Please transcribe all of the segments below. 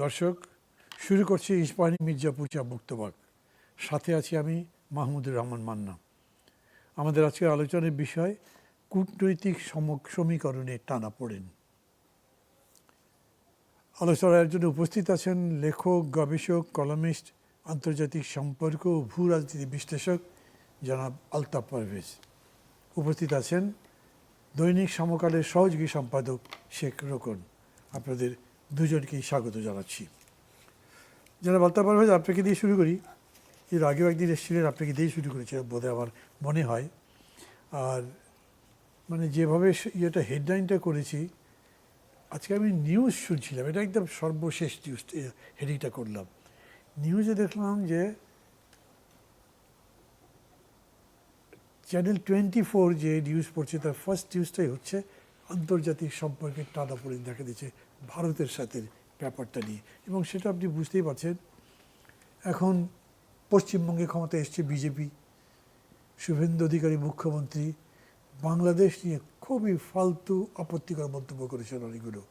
দর্শক, শুরু করছি ইস্পাহানি মির্জাপুর চা মুক্তবাক। সাথে আছি আমি মাহমুদুর রহমান মান্না। আমাদের আজকের আলোচনার বিষয় কূটনৈতিক সমীকরণে টানাপোড়েন। আলোচনার জন্য উপস্থিত আছেন লেখক, গবেষক, কলামিস্ট, আন্তর্জাতিক সম্পর্ক ও ভূ রাজনীতি বিশ্লেষক জনাব আলতাফ পারভেজ। উপস্থিত আছেন দৈনিক সমকালের সহযোগী সম্পাদক শেখ রোকন। আপনাদের দুজনকেই স্বাগত জানাচ্ছি। জনাব আলতাফ পারভেজ, আপনাকে দিয়ে শুরু করি। এর আগেও একদিন এসেছিলেন, আপনাকে দিয়েই শুরু করেছিলাম বোধহয়, আমার মনে হয়। আর মানে যেভাবে ইয়েটা হেডলাইনটা করেছি, আজকে আমি নিউজ শুনছিলাম, এটা একদম সর্বশেষ নিউজ হেডিংটা করলাম। নিউজে দেখলাম যে চ্যানেল 24 যে নিউজ পড়ছে, তার ফার্স্ট নিউজটাই হচ্ছে আন্তর্জাতিক সম্পর্কের টানাপোড়েন দেখা দিচ্ছে ভারতের সাথে ব্যাপারটা নিয়ে। এবং সেটা আপনি বুঝতেই পারছেন, এখন পশ্চিমবঙ্গে ক্ষমতায় এসছে বিজেপি, শুভেন্দু অধিকারী মুখ্যমন্ত্রী বাংলাদেশ নিয়ে খুবই ফালতু আপত্তিকর মন্তব্য করেছেন অনেকগুলো।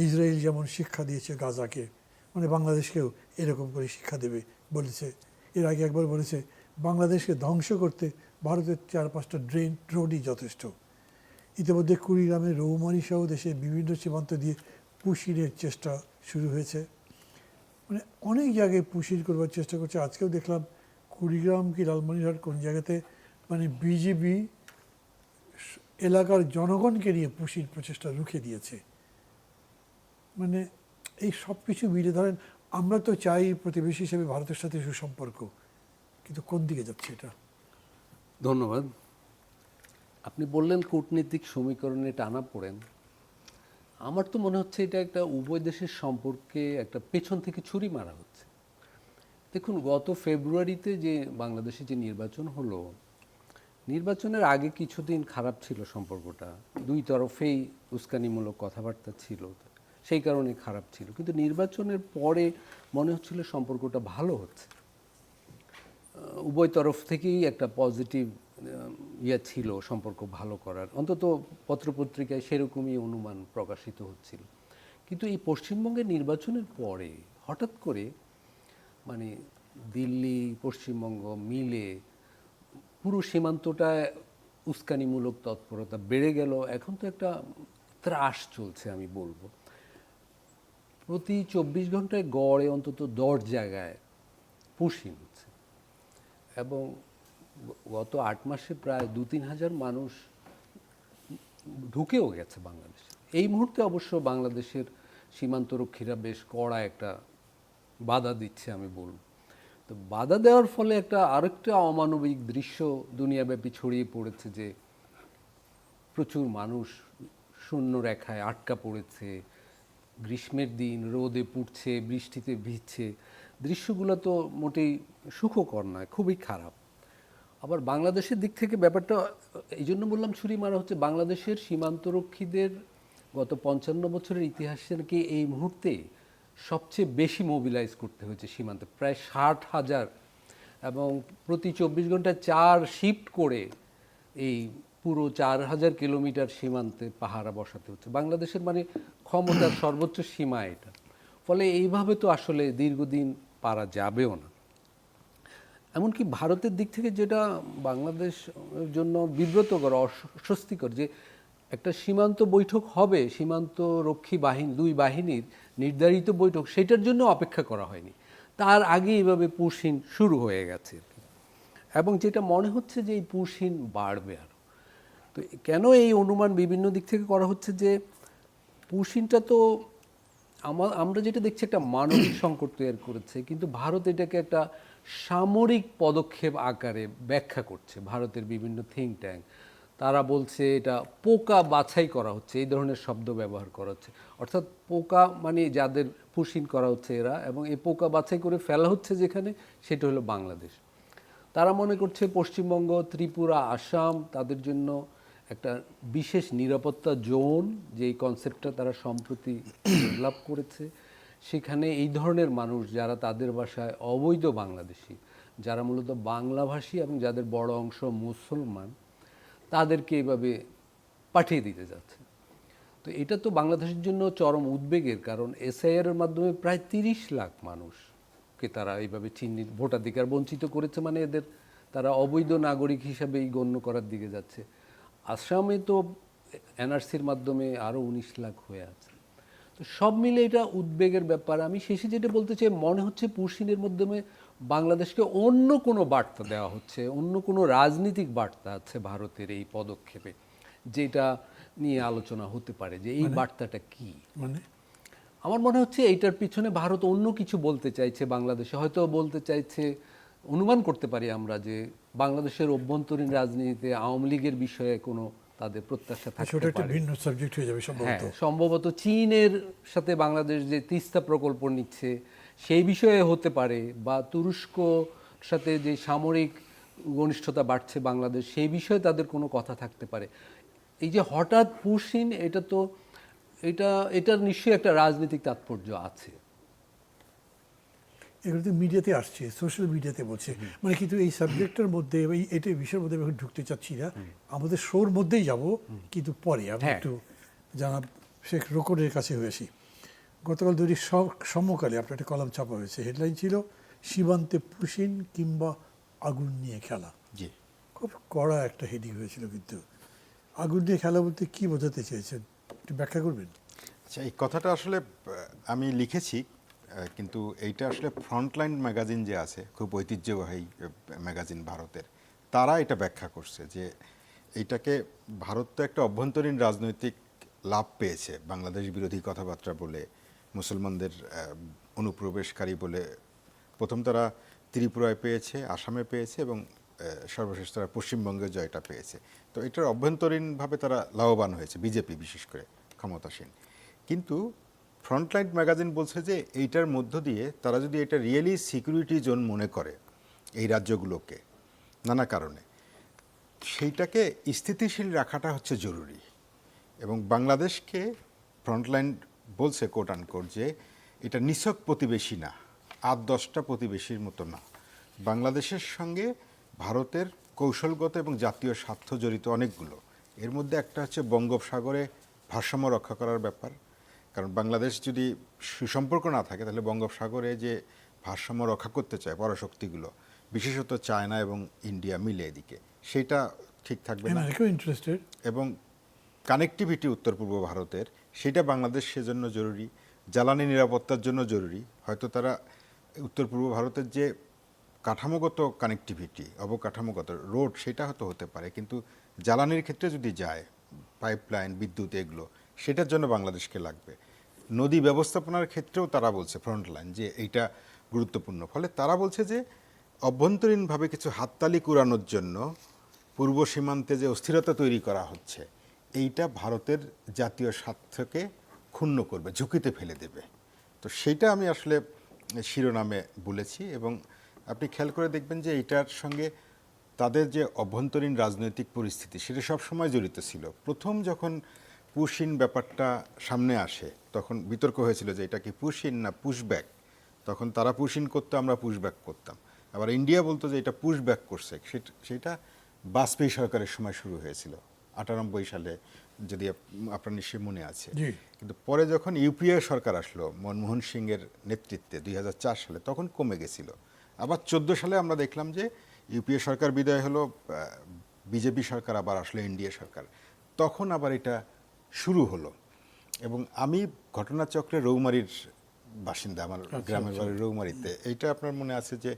ইসরায়েল যেমন শিক্ষা দিয়েছে গাজাকে, মানে বাংলাদেশকেও এরকম করে শিক্ষা দেবে বলেছে। এর আগে একবার বলেছে বাংলাদেশকে ধ্বংস করতে ভারতের 4-5টা ড্রোনই যথেষ্ট। ইতিমধ্যে কুড়িগ্রামের রৌমারী সহ দেশের বিভিন্ন সীমান্ত দিয়ে পুশিনের চেষ্টা শুরু হয়েছে। মানে অনেক জায়গায় পুশির করবার চেষ্টা করছে। আজকেও দেখলাম কুড়িগ্রাম কি লালমনিরহাট কোন জায়গাতে মানে বিজেপি এলাকার জনগণকে নিয়ে পুশির প্রচেষ্টা রুখে দিয়েছে। মানে এই সব কিছু মিলে ধরেন, আমরা তো চাই প্রতিবেশী হিসেবে ভারতের সাথে সুসম্পর্ক, কিন্তু কোন দিকে যাচ্ছে এটা? ধন্যবাদ। আপনি বললেন কূটনীতিক সমীকরণে টানাপোড়েন। আমার তো মনে হচ্ছে এটা একটা উভয় দেশের সম্পর্কে একটা পেছন থেকে ছুরি মারা হচ্ছে। দেখুন, গত ফেব্রুয়ারিতে যে বাংলাদেশে যে নির্বাচন হলো, নির্বাচনের আগে কিছুদিন খারাপ ছিল সম্পর্কটা, দুই তরফেই উস্কানিমূলক কথাবার্তা ছিল, সেই কারণে খারাপ ছিল। কিন্তু নির্বাচনের পরে মনে হচ্ছিল সম্পর্কটা ভালো হচ্ছে, উভয় তরফ থেকেই একটা পজিটিভ ছিল সম্পর্ক ভালো করার, অন্তত পত্রপত্রিকায় সেরকমই অনুমান প্রকাশিত হচ্ছিল। কিন্তু এই পশ্চিমবঙ্গের নির্বাচনের পরে হঠাৎ করে মানে দিল্লি পশ্চিমবঙ্গ মিলে পুরো সীমান্তটায় উস্কানিমূলক তৎপরতা বেড়ে গেল। এখন তো একটা ত্রাস চলছে, আমি বলবো। প্রতি 24 ঘন্টায় গড়ে অন্তত 10 জায়গায় পুশিং হচ্ছে, এবং গত 8 মাসে প্রায় 2-3 হাজার মানুষ ঢুকেও গেছে বাংলাদেশে। এই মুহূর্তে অবশ্য বাংলাদেশের সীমান্তরক্ষীরা বেশ কড়া একটা বাধা দিচ্ছে, আমি বলব। তো বাধা দেওয়ার ফলে আরেকটা অমানবিক দৃশ্য দুনিয়াব্যাপী ছড়িয়ে পড়েছে, যে প্রচুর মানুষ শূন্য রেখায় আটকা পড়েছে, গ্রীষ্মের দিন রোদে পুড়ছে, বৃষ্টিতে ভিজছে। দৃশ্যগুলো তো মোটেই সুখকর নয়, খুবই খারাপ। আবার বাংলাদেশের দিক থেকে ব্যাপারটা এই জন্য বললাম ছুরি মারা হচ্ছে, বাংলাদেশের সীমান্তরক্ষীদের গত 55 বছরের ইতিহাসে নাকি এই মুহূর্তে সবচেয়ে বেশি মোবিলাইজ করতে হয়েছে সীমান্তে, প্রায় 60,000, এবং প্রতি 24 ঘন্টায় 4 শিফট করে এই পুরো 4,000 কিলোমিটার সীমান্তে পাহারা বসাতে হচ্ছে। বাংলাদেশের মানে ক্ষমতার সর্বোচ্চ সীমা এটা। ফলে এইভাবে তো আসলে দীর্ঘদিন পারা যাবেও না। এমনকি ভারতের দিক থেকে যেটা বাংলাদেশের জন্য বিব্রতকর, অস্বস্তিকর, যে একটা সীমান্ত বৈঠক হবে, সীমান্ত রক্ষী বাহিনী, দুই বাহিনীর নির্ধারিত বৈঠক, সেটার জন্য অপেক্ষা করা হয়নি, তার আগে এইভাবে পুশিন শুরু হয়ে গেছে। এবং যেটা মনে হচ্ছে যে এই পুশিন বাড়বে আরও। তো কেন এই অনুমান বিভিন্ন দিক থেকে করা হচ্ছে যে পুশিনটা তো আমরা যেটা দেখছি একটা মানবিক সংকট তৈরি করেছে, কিন্তু ভারত এটাকে একটা সামরিক পদক্ষেপ আকারে ব্যাখ্যা করছে। ভারতের বিভিন্ন থিঙ্ক ট্যাঙ্ক তারা বলছে এটা পোকা বাছাই করা হচ্ছে, এই ধরনের শব্দ ব্যবহার করা হচ্ছে। অর্থাৎ পোকা মানে যাদের পুশিন করা হচ্ছে এরা, এবং এই পোকা বাছাই করে ফেলা হচ্ছে যেখানে, সেটা হলো বাংলাদেশ। তারা মনে করছে পশ্চিমবঙ্গ, ত্রিপুরা, আসাম তাদের জন্য একটা বিশেষ নিরাপত্তা জোন, যেই কনসেপ্টটা তারা সম্প্রতি ডেভেলপ করেছে, সেখানে এই ধরনের মানুষ যারা তাদের ভাষায় অবৈধ বাংলাদেশি, যারা মূলত বাংলাভাষী এবং যাদের বড় অংশ মুসলমান, তাদেরকে এইভাবে পাঠিয়ে দিতে যাচ্ছে। তো এটা তো বাংলাদেশের জন্য চরম উদ্বেগের, কারণ এসআইআর এর মাধ্যমে প্রায় 30 লাখ মানুষকে তারা এইভাবে চিহ্নিত ভোটাধিকার বঞ্চিত করেছে, মানে এদের তারা অবৈধ নাগরিক হিসাবেই গণ্য করার দিকে যাচ্ছে। আসামে তো এনআরসির মাধ্যমে আরও 19 লাখ হয়ে আছে। তো সব মিলে এটা উদ্বেগের ব্যাপার। আমি শেষে যেটা বলতে চাই, মনে হচ্ছে পুশিনের মাধ্যমে বাংলাদেশকে অন্য কোনো বার্তা দেওয়া হচ্ছে, অন্য কোনো রাজনীতিক বার্তা আছে ভারতের এই পদক্ষেপে, যেটা নিয়ে আলোচনা হতে পারে যে এই বার্তাটা কি। মানে আমার মনে হচ্ছে এইটার পিছনে ভারত অন্য কিছু বলতে চাইছে বাংলাদেশে, হয়তো বলতে চাইছে, অনুমান করতে পারি আমরা যে বাংলাদেশের অভ্যন্তরীণ রাজনীতিতে আওয়ামী লীগের বিষয়ে কোনো তাদের প্রত্যাশা সেটা থাকতে একটা পারে। ভিন্ন সাবজেক্ট হয়ে যাবে হ্যাঁ, সম্ভবত। সম্ভবত চীনের সাথে বাংলাদেশ যে তিস্তা প্রকল্প নিচ্ছে সেই বিষয়ে হতে পারে, বা তুরস্কর সাথে যে সামরিক ঘনিষ্ঠতা বাড়ছে বাংলাদেশ, সেই বিষয়ে তাদের কোনো কথা থাকতে পারে। এই যে হঠাৎ পুশিন, এটা তো এটার নিশ্চয়ই একটা রাজনৈতিক তাৎপর্য আছে। এগুলো তো মিডিয়াতে আসছে, সোশ্যাল মিডিয়াতে বলছে, মানে কিন্তু এই সাবজেক্টের মধ্যে এটা বিষয়ের মধ্যে আমি এখন ঢুকতে চাচ্ছি না, আমাদের শোর মধ্যেই যাব, কিন্তু পরে আমি হ্যাঁ। একটু জানাব শেখ রোকনের কাছে হয়েছি। গতকাল দুটি সমকালে আপনার একটা কলাম ছাপা হয়েছে, হেডলাইন ছিল সীমান্তে পুশিন কিংবা আগুন নিয়ে খেলা। জি, খুব কড়া একটা হেডিং হয়েছিল, কিন্তু আগুন নিয়ে খেলা বলতে কি বোঝাতে চেয়েছেন একটু ব্যাখ্যা করবেন? আচ্ছা, এই কথাটা আসলে আমি লিখেছি, কিন্তু এইটা আসলে ফ্রন্টলাইন ম্যাগাজিন যে আছে, খুব ঐতিহ্যবাহী ম্যাগাজিন ভারতের, তারা এটা ব্যাখ্যা করছে যে এইটাকে ভারত তো একটা অভ্যন্তরীণ রাজনৈতিক লাভ পেয়েছে বাংলাদেশ বিরোধী কথাবার্তা বলে, মুসলমানদের অনুপ্রবেশকারী বলে। প্রথম তারা ত্রিপুরায় পেয়েছে, আসামে পেয়েছে, এবং সর্বশেষ তারা পশ্চিমবঙ্গে জয়টা পেয়েছে। তো এটার অভ্যন্তরীণভাবে তারা লাভবান হয়েছে, বিজেপি বিশেষ করে ক্ষমতাসীন। কিন্তু ফ্রন্টলাইন ম্যাগাজিন বলছে যে এইটার মধ্য দিয়ে তারা যদি এটা রিয়েলি সিকিউরিটি জোন মনে করে এই রাজ্যগুলোকে নানা কারণে, সেইটাকে স্থিতিশীল রাখাটা হচ্ছে জরুরি। এবং বাংলাদেশকে ফ্রন্টলাইন বলছে কোট আনকোট যে এটা নিছক প্রতিবেশী না, 8-10টা প্রতিবেশীর মতো না। বাংলাদেশের সঙ্গে ভারতের কৌশলগত এবং জাতীয় স্বার্থ জড়িত অনেকগুলো। এর মধ্যে একটা হচ্ছে বঙ্গোপসাগরে ভারসাম্য রক্ষা করার ব্যাপার, কারণ বাংলাদেশ যদি সুসম্পর্ক না থাকে তাহলে বঙ্গোপসাগরে যে ভারসাম্য রক্ষা করতে চায় পরাশক্তিগুলো, বিশেষত চায়না এবং ইন্ডিয়া মিলে এদিকে, সেটা ঠিক থাকবে না। ইন্টারেস্টেড। এবং কানেক্টিভিটি উত্তর পূর্ব ভারতের, সেটা বাংলাদেশ সেজন্য জরুরি। জ্বালানি নিরাপত্তার জন্য জরুরি। হয়তো তারা উত্তর পূর্ব ভারতের যে কাঠামোগত কানেক্টিভিটি, অবকাঠামোগত রোড, সেটা হয়তো হতে পারে, কিন্তু জ্বালানির ক্ষেত্রে যদি যায়, পাইপলাইন, বিদ্যুৎ, এগুলো সেটার জন্য বাংলাদেশকে লাগবে। নদী ব্যবস্থাপনার ক্ষেত্রেও তারা বলছে ফ্রন্টলাইন যে এইটা গুরুত্বপূর্ণ। ফলে তারা বলছে যে অভ্যন্তরীণভাবে কিছু হাততালি কুড়ানোর জন্য পূর্ব সীমান্তে যে অস্থিরতা তৈরি করা হচ্ছে, এইটা ভারতের জাতীয় স্বার্থকে ক্ষুণ্ণ করবে, ঝুঁকিতে ফেলে দেবে। তো সেইটা আমি আসলে শিরোনামে বলেছি। এবং আপনি খেয়াল করে দেখবেন যে এইটার সঙ্গে তাদের যে অভ্যন্তরীণ রাজনৈতিক পরিস্থিতি, সেটা সব সময় জড়িত ছিল। প্রথম যখন পুশিন ব্যাপারটা সামনে আসে, তখন বিতর্ক হয়েছিল যে এটা কি পুশিন না পুশব্যাক। তখন তারা পুশিন করতো, আমরা পুশব্যাক করতাম। আবার ইন্ডিয়া বলতো যে এটা পুশব্যাক করছে। সেটা বাজপেয়ী সরকারের সময় শুরু হয়েছিল 98 সালে, যদি আপনার নিশ্চয়ই মনে আছে। কিন্তু পরে যখন ইউপিএ সরকার আসলো মনমোহন সিংয়ের নেতৃত্বে 2004 সালে, তখন কমে গেছিল। আবার 14 সালে আমরা দেখলাম যে ইউপিএ সরকার বিদায় হলো, বিজেপি সরকার আবার আসলো, এনডিএ সরকার, তখন আবার এটা শুরু হলো। এবং আমি ঘটনাচক্রে রৌমারীর বাসিন্দা, আমার গ্রামের বাড়ির রৌমারীতে। এইটা আপনার মনে আছে যে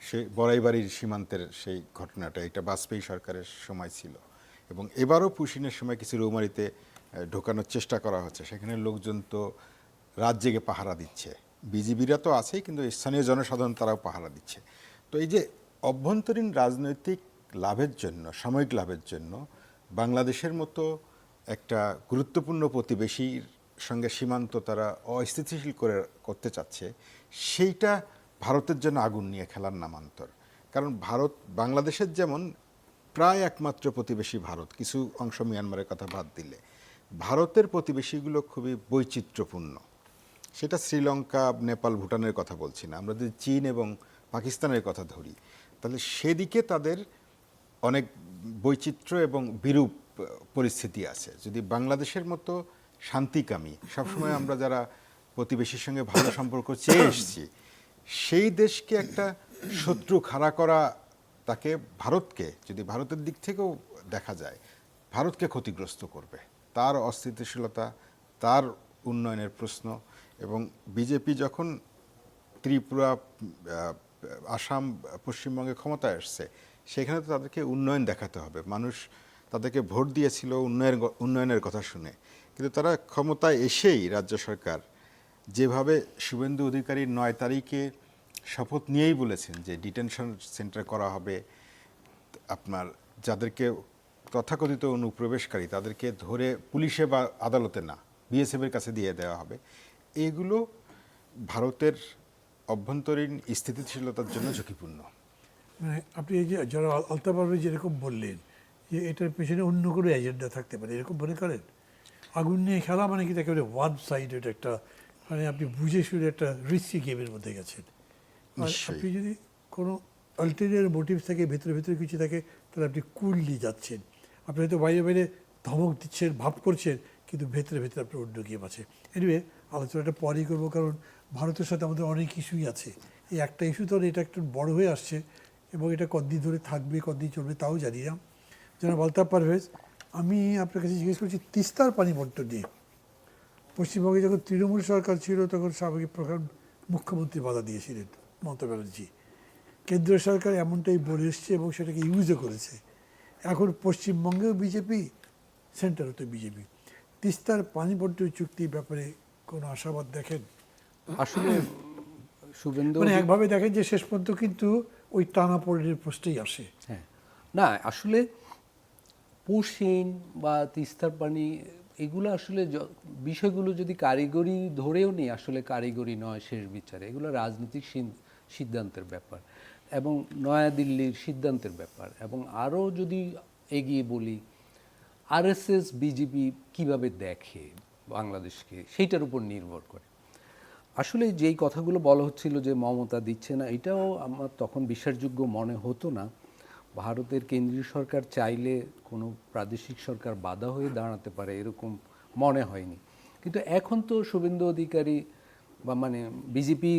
সেই বড়াইবাড়ির সীমান্তের সেই ঘটনাটা, এটা বাজপেয়ী সরকারের সময় ছিল। এবং এবারও পুশিনের সময় কিছু রৌমারীতে ঢোকানোর চেষ্টা করা হচ্ছে। সেখানে লোকজন তো রাত জেগে পাহারা দিচ্ছে, বিজিবিরা তো আছেই, কিন্তু স্থানীয় জনসাধারণ তারাও পাহারা দিচ্ছে। তো এই যে অভ্যন্তরীণ রাজনৈতিক লাভের জন্য, সাময়িক লাভের জন্য বাংলাদেশের মতো একটা গুরুত্বপূর্ণ প্রতিবেশীর সঙ্গে সীমান্ত তারা অস্থিতিশীল করতে চাচ্ছে, সেইটা ভারতের জন্য আগুন নিয়ে খেলার নামান্তর। কারণ ভারত বাংলাদেশের যেমন প্রায় একমাত্র প্রতিবেশী ভারত, কিছু অংশ মিয়ানমারের কথা বাদ দিলে, ভারতের প্রতিবেশীগুলো খুবই বৈচিত্র্যপূর্ণ। সেটা শ্রীলঙ্কা, নেপাল, ভুটানের কথা বলছি না, আমরা যদি চীন এবং পাকিস্তানের কথা ধরি, তাহলে সেদিকে তাদের অনেক বৈচিত্র্য এবং বিরূপ পরিস্থিতি আছে। যদি বাংলাদেশের মতো শান্তিকামী, সবসময় আমরা যারা প্রতিবেশীর সঙ্গে ভালো সম্পর্ক চেয়ে এসেছি, সেই দেশকে একটা শত্রু খাড়া করা, তাকে ভারতকে যদি ভারতের দিক থেকেও দেখা যায় ভারতকে ক্ষতিগ্রস্ত করবে, তার অস্থিতিশীলতা, তার উন্নয়নের প্রশ্ন। এবং বিজেপি যখন ত্রিপুরা, আসাম, পশ্চিমবঙ্গে ক্ষমতায় আসছে, সেখানে তো তাদেরকে উন্নয়ন দেখাতে হবে। মানুষ তাদেরকে ভোট দিয়েছিল উন্নয়নের কথা শুনে, কিন্তু তারা ক্ষমতায় এসেই রাজ্য সরকার যেভাবে শুভেন্দু অধিকারীর 9 তারিখে শপথ নিয়েই বলেছেন যে ডিটেনশন সেন্টার করা হবে, আপনার যাদেরকে তথাকথিত অনুপ্রবেশকারী তাদেরকে ধরে পুলিশে বা আদালতে না, বিএসএফের কাছে দিয়ে দেওয়া হবে, এগুলো ভারতের অভ্যন্তরীণ স্থিতিশীলতার জন্য ঝুঁকিপূর্ণ। মানে আপনি এই যে যারা আলতাফ পারভেজ যেরকম বললেন যে এটার পেছনে অন্য কোনো এজেন্ডা থাকতে পারে, এরকম মনে করেন? আগুন নিয়ে খেলা মানে কি একেবারে ওয়ান সাইডেড একটা, মানে আপনি বুঝে শুনে একটা রিস্কি গেমের মধ্যে গেছেন। আর নিশ্চয়ই। আপনি যদি কোনো আলটেরিয়ার মোটিভ থাকে, ভেতরে ভেতরে কিছু থাকে, তাহলে আপনি কুললি যাচ্ছেন। আপনি হয়তো বাইরে বাইরে ধমক দিচ্ছেন, ভাব করছেন, কিন্তু ভেতরে ভেতরে আপনার অন্য গেম আছে। এনিওয়ে, আলোচনাটা পরেই করবো, কারণ ভারতের সাথে আমাদের অনেক ইস্যুই আছে। এই একটা ইস্যু তো এটা একটু বড় হয়ে আসছে, এবং এটা কতদিন ধরে থাকবে, কতদিন চলবে তাও জানি না। জনাব আলতাফ পারভেজ, আমি আপনার কাছে জিজ্ঞেস করছি তিস্তার পানি বন্টন নিয়ে। পশ্চিমবঙ্গে যখন তৃণমূল সরকার ছিল তখন সাবেক প্রধান মুখ্যমন্ত্রী বাধা দিয়েছিলেন, মমতা ব্যানার্জি। কেন্দ্রীয় সরকার এমনটাই বলে এসছে এবং সেটাকে ইউজও করেছে। এখন পশ্চিমবঙ্গেও বিজেপি, সেন্টারও তো বিজেপি। তিস্তার পানি বন্টন চুক্তির ব্যাপারে কোনো আশাবাদ দেখেন? আসলে শুভেন্দু মানে একভাবে দেখেন যে শেষ পর্যন্ত কিন্তু ওই টানাপোড়েনের প্রশ্নেই আসে। হ্যাঁ, না আসলে পুশিন বা তিস্তার পানি, এগুলো আসলে বিষয়গুলো যদি কারিগরি ধরেও নিই, আসলে কারিগরি নয় শেষ বিচারে, এগুলো রাজনৈতিক সিদ্ধান্তের ব্যাপার এবং নয়াদিল্লির সিদ্ধান্তের ব্যাপার। এবং আরও যদি এগিয়ে বলি, আরএসএস বিজেপি কিভাবে দেখে বাংলাদেশকে, সেইটার উপর নির্ভর করে। আসলে যেই কথাগুলো বলা হচ্ছিল যে মমতা দিচ্ছে না, এটাও আমার তখন বিশ্বাসযোগ্য মনে হতো না। ভারতের কেন্দ্রীয় সরকার চাইলে কোনো প্রাদেশিক সরকার বাধা হয়ে দাঁড়াতে পারে এরকম মনে হয়নি। কিন্তু এখন তো শুভেন্দু অধিকারী বা মানে বিজেপি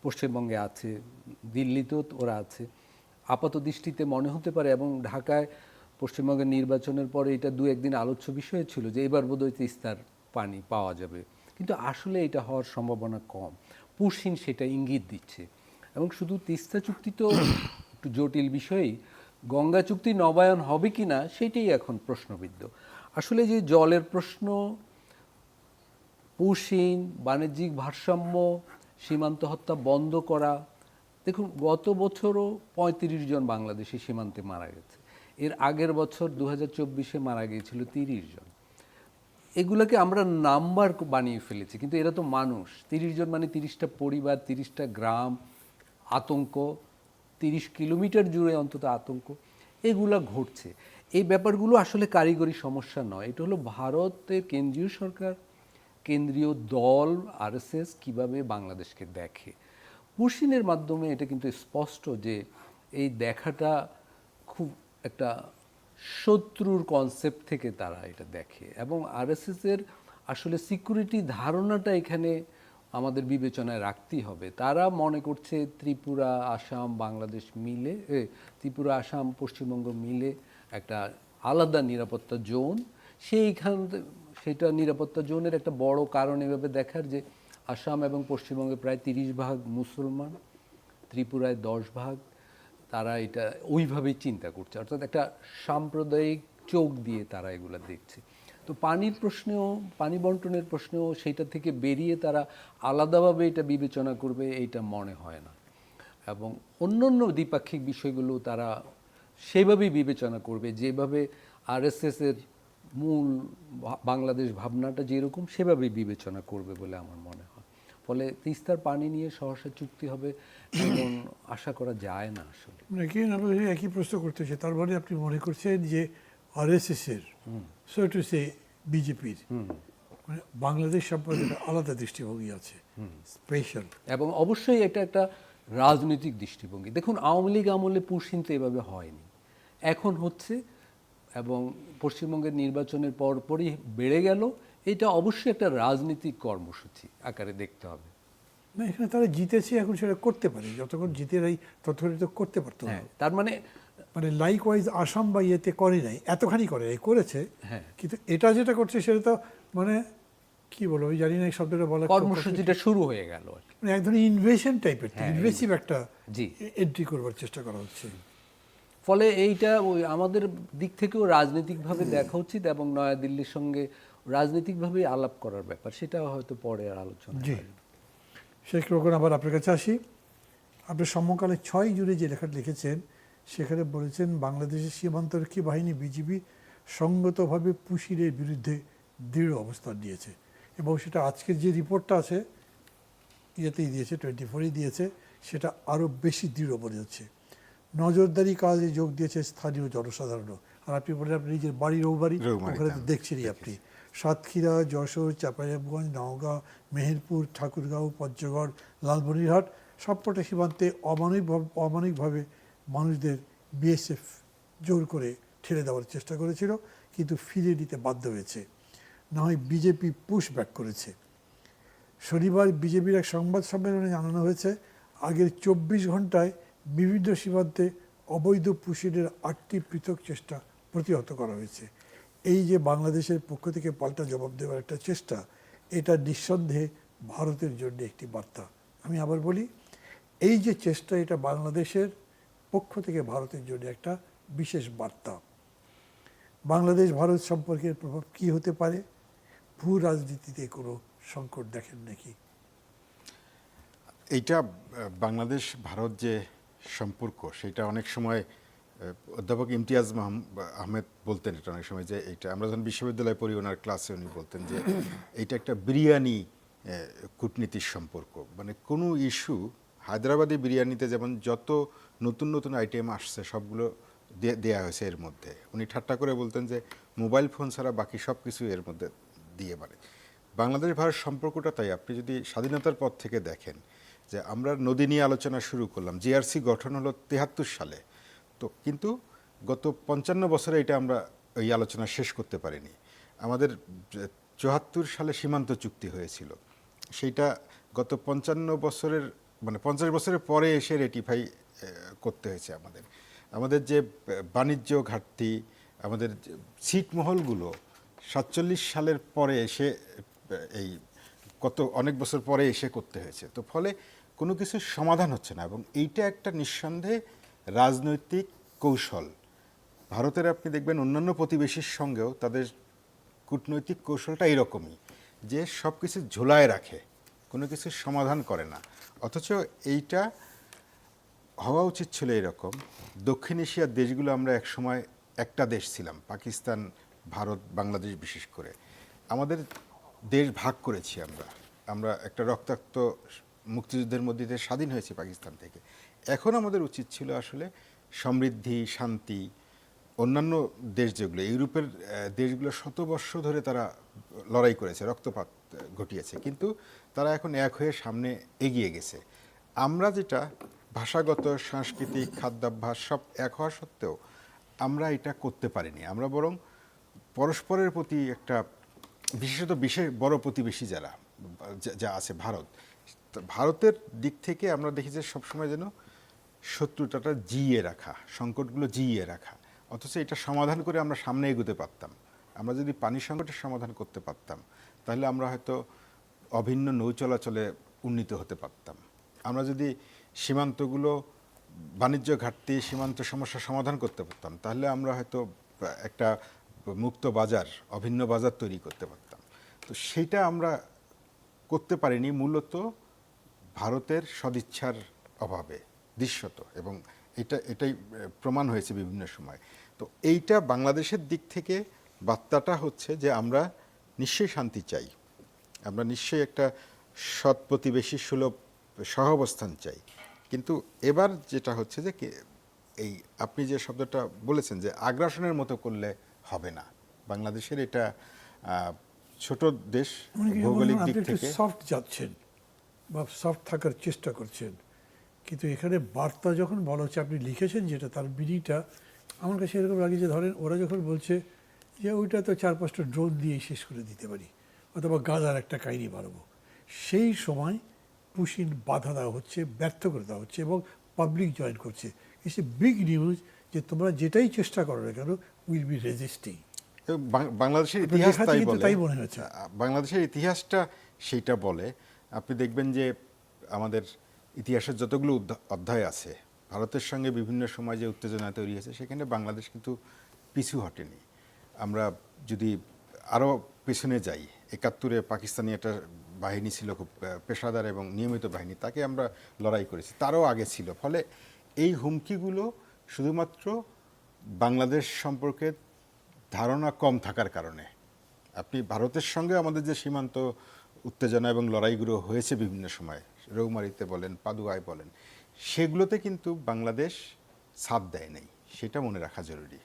পশ্চিমবঙ্গে আছে, দিল্লিতেও ওরা আছে, আপাত দৃষ্টিতে মনে হতে পারে। এবং ঢাকায় পশ্চিমবঙ্গের নির্বাচনের পরে এটা দু একদিন আলোচ্য বিষয় ছিল যে এবার বোধহয় তিস্তার পানি পাওয়া যাবে, কিন্তু আসলে এটা হওয়ার সম্ভাবনা কম। পুশিন সেটা ইঙ্গিত দিচ্ছে। এবং শুধু তিস্তা চুক্তি তো একটু জটিল বিষয়ই, গঙ্গা চুক্তি নবায়ন হবে কি না সেটাই এখন প্রশ্নবিদ্ধ। আসলে যে জলের প্রশ্ন, পুশিন, বাণিজ্যিক ভারসাম্য, সীমান্ত হত্যা বন্ধ করা, দেখুন গত বছরও ৩৫ জন বাংলাদেশি সীমান্তে মারা গেছে। এর আগের বছর 2024-এ মারা গিয়েছিল 30 জন। এগুলোকে আমরা নাম্বার বানিয়ে ফেলেছি, কিন্তু এরা তো মানুষ। 30 জন মানে 30টা পরিবার, 30টা গ্রাম, আতঙ্ক, 30 কিলোমিটার জুড়ে অন্তত আতঙ্ক, এগুলা ঘটছে। এই ব্যাপারগুলো আসলে কারিগরি সমস্যা নয়, এটা হলো ভারতের কেন্দ্রীয় সরকার, কেন্দ্রীয় দল আরএসএস কিভাবে বাংলাদেশকে দেখে। পুশিনের মাধ্যমে এটা কিন্তু স্পষ্ট যে এই দেখাটা খুব একটা শত্রুর কনসেপ্ট থেকে তারা এটা দেখে। এবং আরএসএসের আসলে সিকিউরিটি ধারণাটা এখানে আমাদের বিবেচনায় রাখতেই হবে। তারা মনে করছে ত্রিপুরা, আসাম, বাংলাদেশ মিলে, ত্রিপুরা, আসাম, পশ্চিমবঙ্গ মিলে একটা আলাদা নিরাপত্তা জোন। সেটা নিরাপত্তা জোনের একটা বড় কারণ এভাবে দেখার যে আসাম এবং পশ্চিমবঙ্গে প্রায় 30% মুসলমান, ত্রিপুরায় 10%। তারা এটা ওইভাবেই চিন্তা করছে, অর্থাৎ একটা সাম্প্রদায়িক চোখ দিয়ে তারা এগুলো দেখছে। তো পানির প্রশ্নেও, পানি বন্টনের প্রশ্নেও সেইটা থেকে বেরিয়ে তারা আলাদাভাবে এটা বিবেচনা করবে এইটা মনে হয় না। এবং অন্যান্য দ্বিপাক্ষিক বিষয়গুলো তারা সেভাবেই বিবেচনা করবে যেভাবে আরএসএসের মূল বাংলাদেশ ভাবনাটা যেরকম সেভাবেই বিবেচনা করবে বলে আমার মনে হয়। ফলে তিস্তার পানি নিয়ে সহসা চুক্তি হবে এমন আশা করা যায় না আসলে। মানে কি আপনাকে একই প্রশ্ন করতেছে, তার মানে আপনি মনে করছেন যে আরএসএসের, সো টু সে বিজেপির, মানে বাংলাদেশ সম্পর্কে একটা আলাদা দৃষ্টিভঙ্গি আছে, স্পেশাল। এবং অবশ্যই এটা একটা রাজনৈতিক দৃষ্টিভঙ্গি। দেখুন আওয়ামী লীগ আমলে পুশিন তো এভাবে হয়নি, এখন হচ্ছে। এবং পশ্চিমবঙ্গের নির্বাচনের পরপরই বেড়ে গেল, এটা অবশ্যই একটা রাজনৈতিক কর্মসূচি আকারে দেখতে হবে। না, এখানে তারা জিতেছে, এখন সেটা করতে পারে, যতক্ষণ জিতে নাই ততক্ষণ তো করতে পারতো না। হ্যাঁ, তার মানে মানে লাইকওয়াইজ আসাম বা ইয়েতে করে নাই, এতখানি করে নাই, করেছে। হ্যাঁ, কিন্তু এটা যেটা করছে সেটা তো মানে কি বলবো, আমি জানি না এই শব্দটা বলা, কর্মসূচিটা শুরু হয়ে গেল আর কি। মানে এক ধরনের ইনভেশন টাইপের, হ্যাঁ, ইনভেসিভ একটা জি। এন্ট্রি করবার চেষ্টা করা হচ্ছে। ফলে এইটা ওই আমাদের দিক থেকেও রাজনৈতিকভাবে দেখা উচিত এবং নয়াদিল্লির সঙ্গে রাজনৈতিকভাবে আলাপ করার ব্যাপার, সেটা হয়তো পরে আর আলোচনা জি। হবে। শেখ রোকন, আবার আপনার কাছে আসি। আপনি সমকালে 6 জুড়ে যে লেখাটা লিখেছেন সেখানে বলেছেন বাংলাদেশের সীমান্তরক্ষী বাহিনী বিজিবি সঙ্গতভাবে পুশিরের বিরুদ্ধে দৃঢ় অবস্থান নিয়েছে, এবং সেটা আজকের যে রিপোর্টটা আছে ইয়েতেই দিয়েছে, 24-ই দিয়েছে, সেটা আরও বেশি দৃঢ় মনে হচ্ছে। নজরদারি কাজে যোগ দিয়েছে স্থানীয় জনসাধারণও। আর আপনি বলেন আপনি নিজের বাড়ি রৌবাড়ি, ওখানে তো দেখছেনই আপনি। সাতক্ষীরা, যশোর, চাঁপাইনবাবগঞ্জ, নওগাঁ, মেহেরপুর, ঠাকুরগাঁও, পঞ্চগড়, লালমনিরহাট সবকটা সীমান্তে অমানবিকভাবে মানুষদের বিএসএফ জোর করে ঠেলে দেওয়ার চেষ্টা করেছিল, কিন্তু ফিরিয়ে নিতে বাধ্য হয়েছে। না হয় বিজেপি পুশ ব্যাক করেছে। শনিবার বিজেপির এক সংবাদ সম্মেলনে জানানো হয়েছে আগের 24 ঘন্টায় বিভিন্ন সীমান্তে অবৈধ পুশিনের 8টি পৃথক চেষ্টা প্রতিহত করা হয়েছে। এই যে বাংলাদেশের পক্ষ থেকে পাল্টা জবাব দেওয়ার একটা চেষ্টা, এটা নিঃসন্দেহে ভারতের জন্য একটি বার্তা। আমি আবার বলি, এই যে চেষ্টা, এটা বাংলাদেশের পক্ষ থেকে ভারতের জন্য একটা বিশেষ বার্তা। বাংলাদেশ ভারত সম্পর্কের প্রভাব কী হতে পারে? ভূ রাজনীতিতে কোনো সংকট দেখেন নাকি? এইটা বাংলাদেশ ভারত যে সম্পর্ক, সেটা অনেক সময় অধ্যাপক ইমতিয়াজ আহমেদ বলতেন এটা অনেক সময়, যে এইটা আমরা যখন বিশ্ববিদ্যালয়ে পড়ি ওনার ক্লাসে উনি বলতেন যে এইটা একটা বিরিয়ানি কূটনীতির সম্পর্ক। মানে কোনো ইস্যু, হায়দ্রাবাদি বিরিয়ানিতে যেমন যত নতুন নতুন আইটেম আসছে সবগুলো দেয়া হয়েছে এর মধ্যে। উনি ঠাট্টা করে বলতেন যে মোবাইল ফোন ছাড়া বাকি সব কিছু এর মধ্যে দিয়ে পারে। বাংলাদেশ ভারত সম্পর্কটা তাই আপনি যদি স্বাধীনতার পর থেকে দেখেন, যে আমরা নদী নিয়ে আলোচনা শুরু করলাম, জিআরসি গঠন হলো 73 সালে, তো কিন্তু গত 55 বছরে এটা আমরা এই আলোচনা শেষ করতে পারিনি। আমাদের 74 সালে সীমান্ত চুক্তি হয়েছিল, সেইটা গত 55 বছরের মানে 50 বছরের পরে এসে রেটিফাই করতে হয়েছে আমাদের। আমাদের যে বাণিজ্য ঘাটতি, আমাদের ছিটমহলগুলো 47 সালের পরে এসে এই অনেক বছর পরে এসে করতে হয়েছে। তো ফলে কোনো কিছুর সমাধান হচ্ছে না, এবং এইটা একটা নিঃসন্দেহে রাজনৈতিক কৌশল। ভারতের আপনি দেখবেন অন্যান্য প্রতিবেশীর সঙ্গেও তাদের কূটনৈতিক কৌশলটা এরকমই, যে সব কিছু ঝোলায় রাখে, কোনো কিছুর সমাধান করে না। অথচ এইটা হওয়া উচিত ছিল এরকম। দক্ষিণ এশিয়ার দেশগুলো আমরা একসময় একটা দেশ ছিলাম, পাকিস্তান, ভারত, বাংলাদেশ বিশেষ করে। আমাদের দেশ ভাগ করেছি আমরা একটা রক্তাক্ত মুক্তিযুদ্ধের মধ্যে দিয়ে স্বাধীন হয়েছি পাকিস্তান থেকে। এখন আমাদের উচিত ছিল আসলে সমৃদ্ধি, শান্তি। অন্যান্য দেশ যেগুলো, ইউরোপের দেশগুলো শতবর্ষ ধরে তারা লড়াই করেছে, রক্তপাত ঘটিয়েছে, কিন্তু তারা এখন এক হয়ে সামনে এগিয়ে গেছে। আমরা যেটা ভাষাগত, সাংস্কৃতিক, খাদ্যাভ্যাস সব এক হওয়া সত্ত্বেও আমরা এটা করতে পারিনি। আমরা বরং পরস্পরের প্রতি একটা, বিশেষত বড় প্রতিবেশী যা আছে ভারত, ভারতের দিক থেকে আমরা দেখি যে সবসময় যেন শত্রুতাটা জিইয়ে রাখা, সংকটগুলো জিইয়ে রাখা। অথচ এটা সমাধান করে আমরা সামনে এগোতে পারতাম। আমরা যদি পানি সংকটের সমাধান করতে পারতাম, তাহলে আমরা হয়তো অভিন্ন নৌ চলাচলে উন্নীত হতে পারতাম। আমরা যদি সীমান্তগুলো, বাণিজ্য ঘাটতি, সীমান্ত সমস্যার সমাধান করতে পারতাম, তাহলে আমরা হয়তো একটা মুক্ত বাজার, অভিন্ন বাজার তৈরি করতে পারতাম। তো সেইটা আমরা করতে পারিনি, মূলত ভারতের সদিচ্ছার অভাবে দৃশ্যত, এবং এটাই প্রমাণ হয়েছে বিভিন্ন সময়। তো এইটা বাংলাদেশের দিক থেকে বার্তাটা হচ্ছে যে আমরা নিশ্চয়ই শান্তি চাই, আমরা নিশ্চয়ই একটা সৎ প্রতিবেশী সুলভ সহাবস্থান চাই। কিন্তু এবার যেটা হচ্ছে যে এই আপনি যে শব্দটা বলেছেন যে আগ্রাসনের মতো করলে হবে না। বাংলাদেশের এটা ছোট দেশ, ভৌগোলিক দিক থেকে সফট যাচ্ছেন বা সফট থাকার চেষ্টা করছেন, কিন্তু এখানে বার্তা যখন বলা হচ্ছে, আপনি লিখেছেন যেটা, তার মিনিংটা আমার কাছে এরকম লাগে যে ধরেন ওরা যখন বলছে যে ওইটা তো 4-5টা ড্রোন দিয়ে শেষ করে দিতে পারি, অথবা গাজার একটা কাহিনী বাড়াবো, সেই সময় পুশিন বাধা দেওয়া হচ্ছে, ব্যর্থ করে দেওয়া হচ্ছে এবং পাবলিক জয়েন করছে। ইটস এ বিগ নিউজ যে তোমরা যেটাই চেষ্টা করো না কেন, উইল বি রেজিস্টিং। এবং বাংলাদেশের আপনার ইতিহাস লেখাতে তাই কিন্তু বলে, তাই মনে হয়েছে। বাংলাদেশের ইতিহাসটা সেইটা বলে। আপনি দেখবেন যে আমাদের ইতিহাসের যতগুলো অধ্যায় আছে, ভারতের সঙ্গে বিভিন্ন সময় যে উত্তেজনা তৈরি হয়েছে, সেখানে বাংলাদেশ কিন্তু পিছু হটেনি। আমরা যদি আরও পেছনে যাই, 71-এ পাকিস্তানি একটা বাহিনী ছিল, খুব পেশাদার এবং নিয়মিত বাহিনী, তাকে আমরা লড়াই করেছি, তারও আগে ছিল। ফলে এই হুমকিগুলো শুধুমাত্র বাংলাদেশ সম্পর্কে ধারণা কম থাকার কারণে। আপনি ভারতের সঙ্গে আমাদের যে সীমান্ত উত্তেজনা এবং লড়াইগুলো হয়েছে বিভিন্ন সময়, রৌমারিতে বলেন, পাদুয়ায় বলেন, সেগুলোতে কিন্তু বাংলাদেশ সাথ দেয় নাই, সেটা মনে রাখা জরুরি।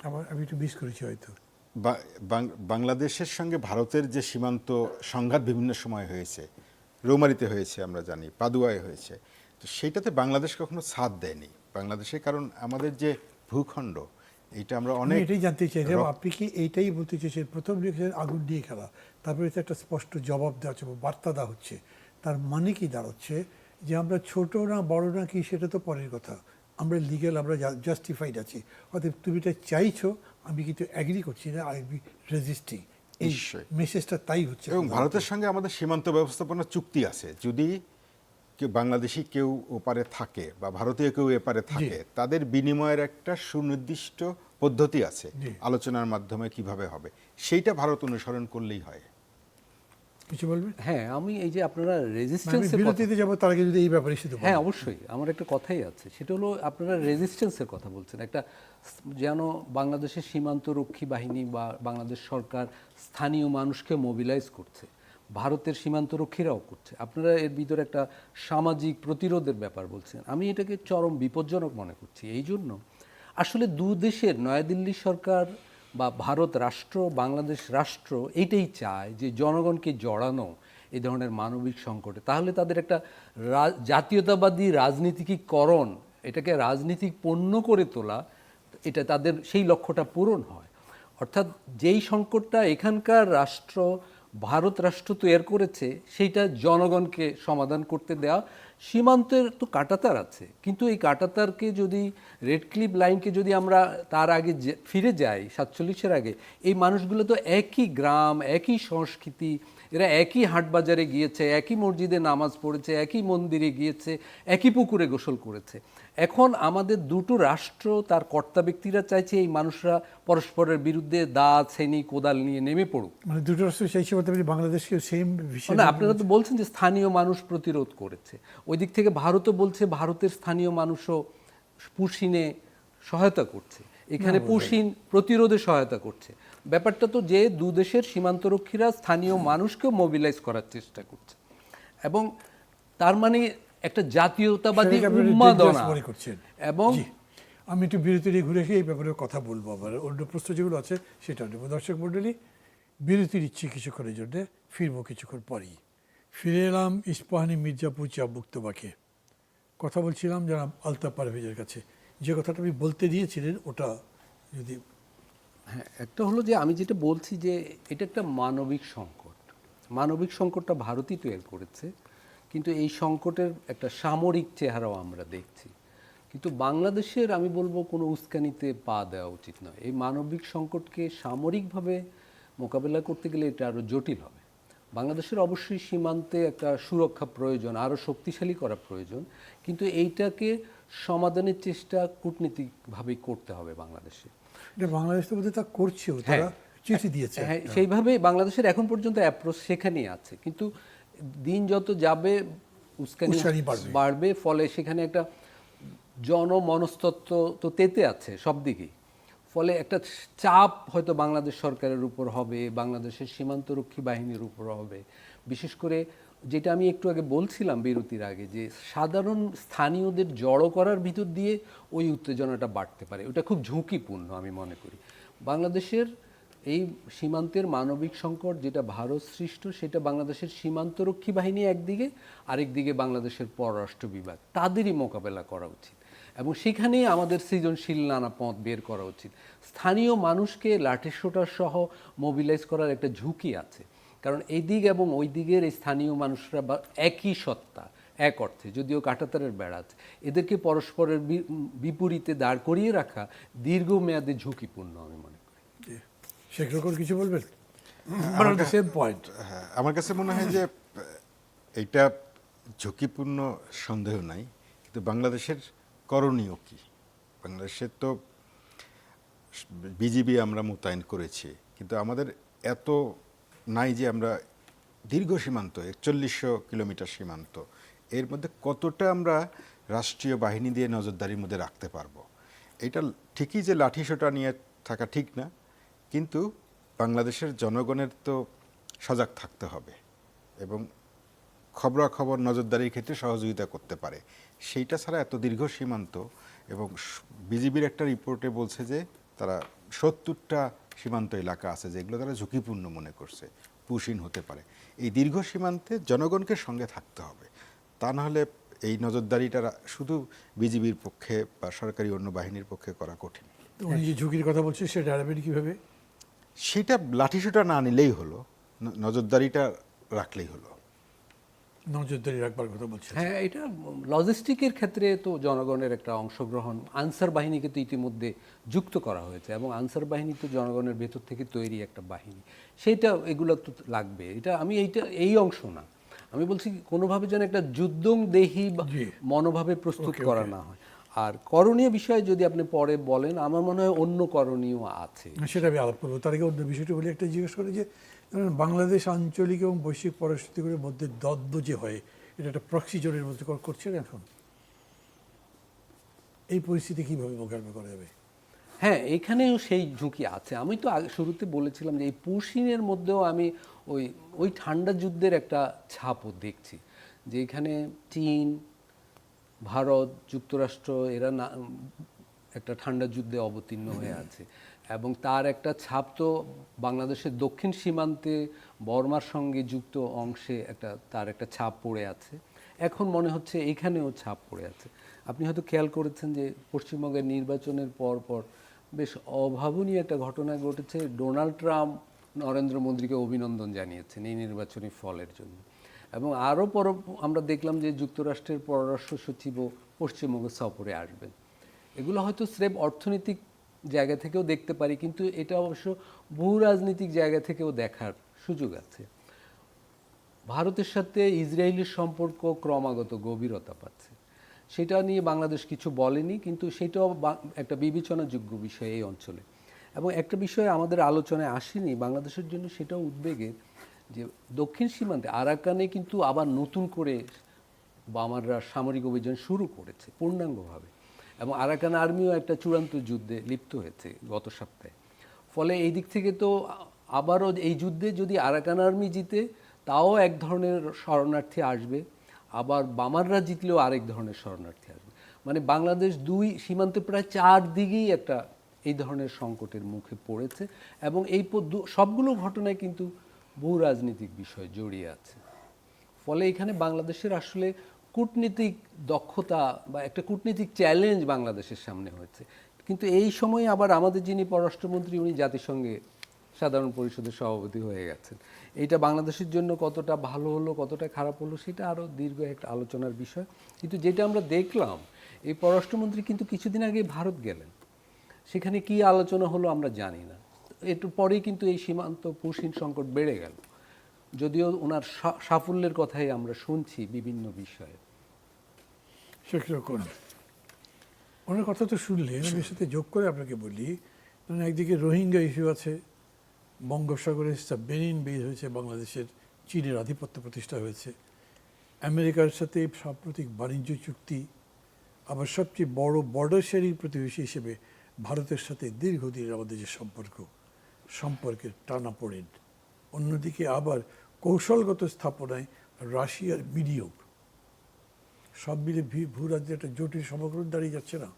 আমার আমি একটু মিস করেছি হয়তো। বাংলাদেশের সঙ্গে ভারতের যে সীমান্ত সংঘাত বিভিন্ন সময় হয়েছে, রৌমারিতে হয়েছে আমরা জানি, পাদুয়ায় হয়েছে, তো সেইটাতে বাংলাদেশ কখনো সাথ দেয়নি বাংলাদেশে। কারণ আমাদের যে ভূখণ্ড, এইটা আমরা আমি অনেক এটাই জানতে চাইছিলাম, আপনি কি এইটাই বলতে চেয়েছেন প্রথম লিখেছেন আগুন দিয়ে খেলা, তারপরে তো একটা স্পষ্ট জবাব দেওয়া হচ্ছে, বার্তা দেওয়া হচ্ছে। তার মানে কি দাঁড়াচ্ছে যে আমরা ছোট না বড় না কি সেটা তো পরের কথা, আমরা লিগ্যাল, আমরা জাস্টিফাইড আছি। অতএব তুমি এটা চাইছো, আমি কিন্তু অ্যাগ্রি করছি না, আই বি রেজিস্টিং। এই নিশ্চয়ই। মেসেজটা তাই হচ্ছে। এবং ভারতের সঙ্গে আমাদের সীমান্ত ব্যবস্থাপনা চুক্তি আছে। যদি কেউ বাংলাদেশি কেউ ওপারে থাকে বা ভারতীয় কেউ এপারে থাকে, তাদের বিনিময়ের একটা সুনির্দিষ্ট পদ্ধতি আছে, জি। আলোচনার মাধ্যমে কিভাবে হবে, সেইটা ভারত অনুসরণ করলেই হয়। কিছু বলবেন? হ্যাঁ, আমি এই যে আপনারা আমি রেজিস্ট্যান্সের কথা, বিরতিতে যাবো, তার আগে যদি এই ব্যাপারে শুধু হ্যাঁ অবশ্যই আমার একটা কথাই আছে, সেটা হলো আপনারা রেজিস্ট্যান্সের কথা বলছেন। একটা যেন বাংলাদেশের সীমান্তরক্ষী বাহিনী বা বাংলাদেশ সরকার স্থানীয় মানুষকে মোবিলাইজ করছে, ভারতের সীমান্তরক্ষীরাও করছে। আপনারা এর ভিতরে একটা সামাজিক প্রতিরোধের ব্যাপার বলছেন, আমি এটাকে চরম বিপজ্জনক মনে করছি। এই জন্য আসলে দু দেশের, নয়াদিল্লি সরকার বা ভারত রাষ্ট্র, বাংলাদেশ রাষ্ট্র এইটাই চায় যে জনগণকে জড়ানো এই ধরনের মানবিক সংকটে। তাহলে তাদের একটা জাতীয়তাবাদী রাজনীতিকীকরণ, এটাকে রাজনীতিক পণ্য করে তোলা, এটা তাদের সেই লক্ষ্যটা পূরণ হয়। অর্থাৎ যেই সংকটটা এখানকার রাষ্ট্র, ভারত রাষ্ট্র তৈরি করেছে, সেইটা জনগণকে সমাধান করতে দেওয়া। সীমান্তের তো কাঁটাতার আছে, কিন্তু এই কাঁটাতারকে যদি, রেড ক্লিফ লাইনকে যদি আমরা তার আগে ফিরে যাই 47-এর আগে, এই মানুষগুলো তো একই গ্রাম, একই সংস্কৃতি, এরা একই হাট বাজারে গিয়েছে, একই মসজিদে নামাজ পড়েছে, একই মন্দিরে গিয়েছে, একই পুকুরে গোসল করেছে। এখন আমাদের দুটো রাষ্ট্র, তার কর্তা ব্যক্তিরা চাইছে এই মানুষরা পরস্পরের বিরুদ্ধে দা, ছেনি, কোদাল নিয়ে নেমে পড়ুক। মানে দুটো রাষ্ট্র চাইছে বলতে পারি বাংলাদেশকে সেম বিষয়। না, আপনারা তো বলছেন যে স্থানীয় মানুষ প্রতিরোধ করেছে, ওই দিক থেকে ভারতও বলছে ভারতের স্থানীয় মানুষও পুশিনে সহায়তা করছে, এখানে পুশিন প্রতিরোধে সহায়তা করছে। ব্যাপারটা তো যে দু দেশের সীমান্তরক্ষীরা স্থানীয় মানুষকেও মোবিলাইজ করার চেষ্টা করছে, এবং তার মানে একটা জাতীয়তাবাদী উন্মাদনা। এবং আমি একটু বিরতি নিয়ে ঘুরে এসে এই ব্যাপারে কথা বলবো, আবার অন্য প্রশ্ন যেগুলো আছে সেটা নেব। দর্শক মণ্ডলী, বিরতি নিচ্ছি কিছুক্ষণের জন্য, ফিরবো কিছুক্ষণ পরেই। ফিরে এলাম ইস্পাহানি মির্জাপুর চা মুক্তবাকে। কথা বলছিলাম যারা আলতাফ পারভেজের কাছে, যে কথাটা আপনি বলতে দিয়েছিলেন ওটা যদি। হ্যাঁ, একটা হলো যে আমি যেটা বলছি যে এটা একটা মানবিক সংকট। মানবিক সংকটটা ভারতই তৈরি করেছে, কিন্তু এই সংকটের একটা সামরিক চেহারাও আমরা দেখছি। কিন্তু বাংলাদেশের, আমি বলবো, কোনো উস্কানিতে পা দেওয়া উচিত নয়। এই মানবিক সংকটকে সামরিকভাবে মোকাবেলা করতে গেলে এটা আরও জটিল হবে। বাংলাদেশের অবশ্যই সীমান্তে একটা সুরক্ষা প্রয়োজন, আরও শক্তিশালী করা প্রয়োজন, কিন্তু এইটাকে সমাধানের চেষ্টা কূটনীতিকভাবেই করতে হবে বাংলাদেশে। বাংলাদেশ তো বোধহয় তা করছেও, তারা চিঠি দিয়েছে। হ্যাঁ, সেইভাবে বাংলাদেশের এখন পর্যন্ত অ্যাপ্রোচ সেখানেই আছে, কিন্তু দিন যত যাবে উস্কানি বাড়বে, ফলে সেখানে একটা জনমনস্তত্ত্ব তো তেতে আছে সব দিকেই। ফলে একটা চাপ হয়তো বাংলাদেশ সরকারের উপর হবে, বাংলাদেশের সীমান্তরক্ষী বাহিনীর উপর হবে। বিশেষ করে যেটা আমি একটু আগে বলছিলাম বিরতির আগে, যে সাধারণ স্থানীয়দের জড়ো করার ভিতর দিয়ে ওই উত্তেজনাটা বাড়তে পারে, ওটা খুব ঝুঁকিপূর্ণ আমি মনে করি। বাংলাদেশের এই সীমান্তের মানবিক সংকট যেটা ভারত সৃষ্ট, সেটা বাংলাদেশের সীমান্তরক্ষী বাহিনী একদিকে, আরেকদিকে বাংলাদেশের পররাষ্ট্র বিভাগ, তাদেরই মোকাবেলা করা উচিত। এবং সেখানেই আমাদের সৃজনশীল নানা পথ বের করা উচিত। স্থানীয় মানুষকে লাঠিসোঁটা সহ মোবিলাইজ করার একটা ঝুঁকি আছে, কারণ এই দিক এবং ওই দিকের এই স্থানীয় মানুষরা বা একই সত্তা এক অর্থে, যদিও কাঁটাতারের বেড়া আছে, এদেরকে পরস্পরের বিপরীতে দাঁড় করিয়ে রাখা দীর্ঘমেয়াদে ঝুঁকিপূর্ণ আমি মনে করি। শেখ রকম কিছু বলবেন? Same point. হ্যাঁ, আমার কাছে মনে হয় যে এটা ঝুঁকিপূর্ণ সন্দেহ নাই, কিন্তু বাংলাদেশের করণীয় কি? বাংলাদেশের তো বিজিবি আমরা মোতায়েন করেছি, কিন্তু আমাদের এত নাই যে আমরা দীর্ঘ সীমান্ত 4100 কিলোমিটার সীমান্ত, এর মধ্যে কতটা আমরা রাষ্ট্রীয় বাহিনী দিয়ে নজরদারির মধ্যে রাখতে পারবো। এটা ঠিকই যে লাঠিসোঁটা নিয়ে থাকা ঠিক না, কিন্তু বাংলাদেশের জনগণের তো সজাগ থাকতে হবে এবং খবরাখবর নজরদারির ক্ষেত্রে সহযোগিতা করতে পারে। সেইটা ছাড়া এত দীর্ঘ সীমান্ত, এবং বিজিবির একটা রিপোর্টে বলছে যে তারা 70টা সীমান্ত এলাকা আছে যেগুলো তারা ঝুঁকিপূর্ণ মনে করছে, পুশিন হতে পারে। এই দীর্ঘ সীমান্তে জনগণকে সঙ্গে থাকতে হবে, তা নাহলে এই নজরদারিটা শুধু বিজিবির পক্ষে বা সরকারি অন্য বাহিনীর পক্ষে করা কঠিন। উনি যে ঝুঁকির কথা বলছেন সেটা এড়াবেন কীভাবে? সেটা লাঠিসোঁটা না নিলেই হলো, নজরদারিটা রাখলেই হলো। নজরদারি রাখবার কথা বলছেন। হ্যাঁ, এটা লজিস্টিকের ক্ষেত্রে তো জনগণের একটা অংশগ্রহণ, আনসার বাহিনীকে তো ইতিমধ্যে যুক্ত করা হয়েছে, এবং আনসার বাহিনী তো জনগণের ভেতর থেকে তৈরি একটা বাহিনী, সেইটা এগুলো তো লাগবে। এটা আমি এই অংশ না, আমি বলছি কোনোভাবে যেন একটা যুদ্ধংদেহী মনোভাবে প্রস্তুত করা না হয়। আর করণীয় বিষয়ে যদি আপনি পরে বলেন, আমার মনে হয় অন্য করণীয় আছে, সেটা আমি আলাপ করবো। তার আগে অন্য বিষয়টি বলে একটা জিজ্ঞেস করে যে ধরেন বাংলাদেশ আঞ্চলিক এবং বৈশ্বিক পরিস্থিতিগুলির মধ্যে দ্বন্দ্ব যে হয়, এটা একটা প্রক্সি জোনের মধ্যে করছেন এখন, এই পরিস্থিতি কীভাবে মোকাবিলা করা যাবে? হ্যাঁ, এখানেও সেই ঝুঁকি আছে। আমি তো শুরুতে বলেছিলাম যে এই পুশিনের মধ্যেও আমি ওই ঠান্ডা যুদ্ধের একটা ছাপও দেখছি, যে এখানে চীন, ভারত, যুক্তরাষ্ট্র এরা না একটা ঠান্ডা যুদ্ধে অবতীর্ণ হয়ে আছে, এবং তার একটা ছাপ তো বাংলাদেশের দক্ষিণ সীমান্তে বর্মার সঙ্গে যুক্ত অংশে তার একটা ছাপ পড়ে আছে। এখন মনে হচ্ছে এখানেও ছাপ পড়ে আছে। আপনি হয়তো খেয়াল করেছেন যে পশ্চিমবঙ্গের নির্বাচনের পর বেশ অভাবনীয় একটা ঘটনা ঘটেছে। ডোনাল্ড ট্রাম্প নরেন্দ্র মোদীকে অভিনন্দন জানিয়েছেন এই নির্বাচনী ফলের জন্য, এবং আরও আমরা দেখলাম যে যুক্তরাষ্ট্রের পররাষ্ট্র সচিবও পশ্চিমবঙ্গ সফরে আসবেন। এগুলো হয়তো স্রেফ অর্থনৈতিক জায়গা থেকেও দেখতে পারি, কিন্তু এটা অবশ্য ভূ রাজনৈতিক জায়গা থেকেও দেখার সুযোগ আছে। ভারতের সাথে ইসরায়েলের সম্পর্ক ক্রমাগত গভীরতা পাচ্ছে, সেটা নিয়ে বাংলাদেশ কিছু বলেনি, কিন্তু সেটাও একটা বিবেচনাযোগ্য বিষয় এই অঞ্চলে। এবং একটা বিষয় আমাদের আলোচনায় আসেনি বাংলাদেশের জন্য, সেটাও উদ্বেগের, যে দক্ষিণ সীমান্তে আরাকানে কিন্তু আবার নতুন করে বামাররা সামরিক অভিযান শুরু করেছে পূর্ণাঙ্গভাবে, এবং আরাকান আর্মিও একটা চূড়ান্ত যুদ্ধে লিপ্ত হয়েছে গত সপ্তাহে। ফলে এই দিক থেকে তো আবারও এই যুদ্ধে যদি আরাকান আর্মি জিতে, তাও এক ধরনের শরণার্থী আসবে, আবার বামাররা জিতলেও আরেক ধরনের শরণার্থী আসবে। মানে বাংলাদেশ দুই সীমান্তে প্রায় 4 দিকেই একটা এই ধরনের সংকটের মুখে পড়েছে, এবং এই সবগুলো ঘটনায় কিন্তু ভূ রাজনৈতিক বিষয় জড়িয়ে আছে। ফলে এখানে বাংলাদেশের আসলে কূটনীতিক দক্ষতা বা একটা কূটনীতিক চ্যালেঞ্জ বাংলাদেশের সামনে হয়েছে। কিন্তু এই সময় আবার আমাদের যিনি পররাষ্ট্রমন্ত্রী, উনি জাতিসংঘে সাধারণ পরিষদের সভাপতি হয়ে গেছেন। এইটা বাংলাদেশের জন্য কতটা ভালো হলো, কতটা খারাপ হলো, সেটা আরও দীর্ঘ একটা আলোচনার বিষয়। কিন্তু যেটা আমরা দেখলাম, এই পররাষ্ট্রমন্ত্রী কিন্তু কিছুদিন আগে ভারত গেলেন, সেখানে কি আলোচনা হলো আমরা জানি না। একটু পরেই কিন্তু এই সীমান্ত পুশিন সংকট বেড়ে গেল, যদিও ওনার সাফল্যের কথাই আমরা শুনছি বিভিন্ন বিষয়ে। সেরকম ওনার কথা তো শুনলেন, আমি সাথে যোগ করে আপনাকে বলি, মানে একদিকে রোহিঙ্গা ইস্যু আছে, বঙ্গোপসাগরে সাবমেরিন বেজ হয়েছে, বাংলাদেশের চীনের আধিপত্য প্রতিষ্ঠা হয়েছে, আমেরিকার সাথে সাম্প্রতিক বাণিজ্য চুক্তি, আবার সবচেয়ে বড় বর্ডার শেয়ারিং প্রতিবেশী হিসেবে ভারতের সাথে দীর্ঘদিনের আমাদের যে সম্পর্কের টানাপোড়েন, অন্যদিকে আবার কৌশলগত স্থাপনায় রাশিয়ার বিনিয়োগ, সব মিলে ভূরাজ্যে একটা জটিল সমীকরণ দাঁড়িয়ে যাচ্ছে না,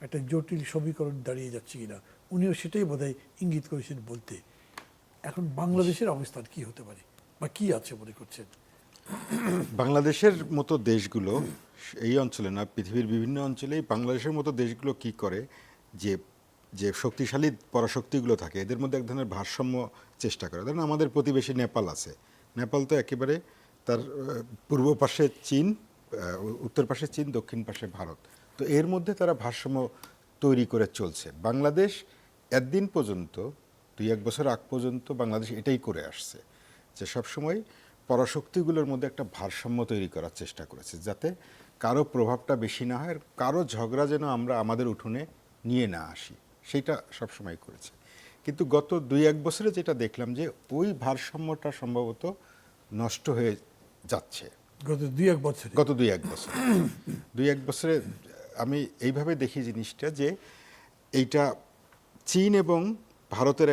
একটা জটিল সমীকরণ দাঁড়িয়ে যাচ্ছে কিনা, উনিও সেটাই বোধহয় ইঙ্গিত করেছেন বলতে। এখন বাংলাদেশের অবস্থান কি হতে পারে বা কি আছে মনে করছেন? বাংলাদেশের মতো দেশগুলো এই অঞ্চলে না, পৃথিবীর বিভিন্ন অঞ্চলেই বাংলাদেশের মতো দেশগুলো কি করে, যে যে শক্তিশালী পরাশক্তিগুলো থাকে এদের মধ্যে এক ধরনের ভারসাম্য চেষ্টা করে। ধরেন আমাদের প্রতিবেশী নেপাল আছে, নেপাল তো একেবারে তার পূর্ব পাশে চীন, উত্তর পাশে চীন, দক্ষিণ পাশে ভারত। তো এর মধ্যে তারা ভারসাম্য তৈরি করে চলছে। বাংলাদেশ একদিন পর্যন্ত, 2-1 বছর আগ পর্যন্ত বাংলাদেশ এটাই করে আসছে, যে সবসময় পরাশক্তিগুলোর মধ্যে একটা ভারসাম্য তৈরি করার চেষ্টা করেছে, যাতে কারো প্রভাবটা বেশি না হয়, আর কারো ঝগড়া যেন আমরা আমাদের উঠোনে নিয়ে না আসি, সেটা সবসময় করেছে। কিন্তু গত 2-1 বছরে যেটা দেখলাম, যে ওই ভারসাম্যটা সম্ভবত নষ্ট হয়ে যাচ্ছে গত 2-1 বছরে। গত 2-1 বছর 2-1 বছরে আমি এইভাবে দেখি জিনিসটা, যে এইটা চীন এবং ভারতের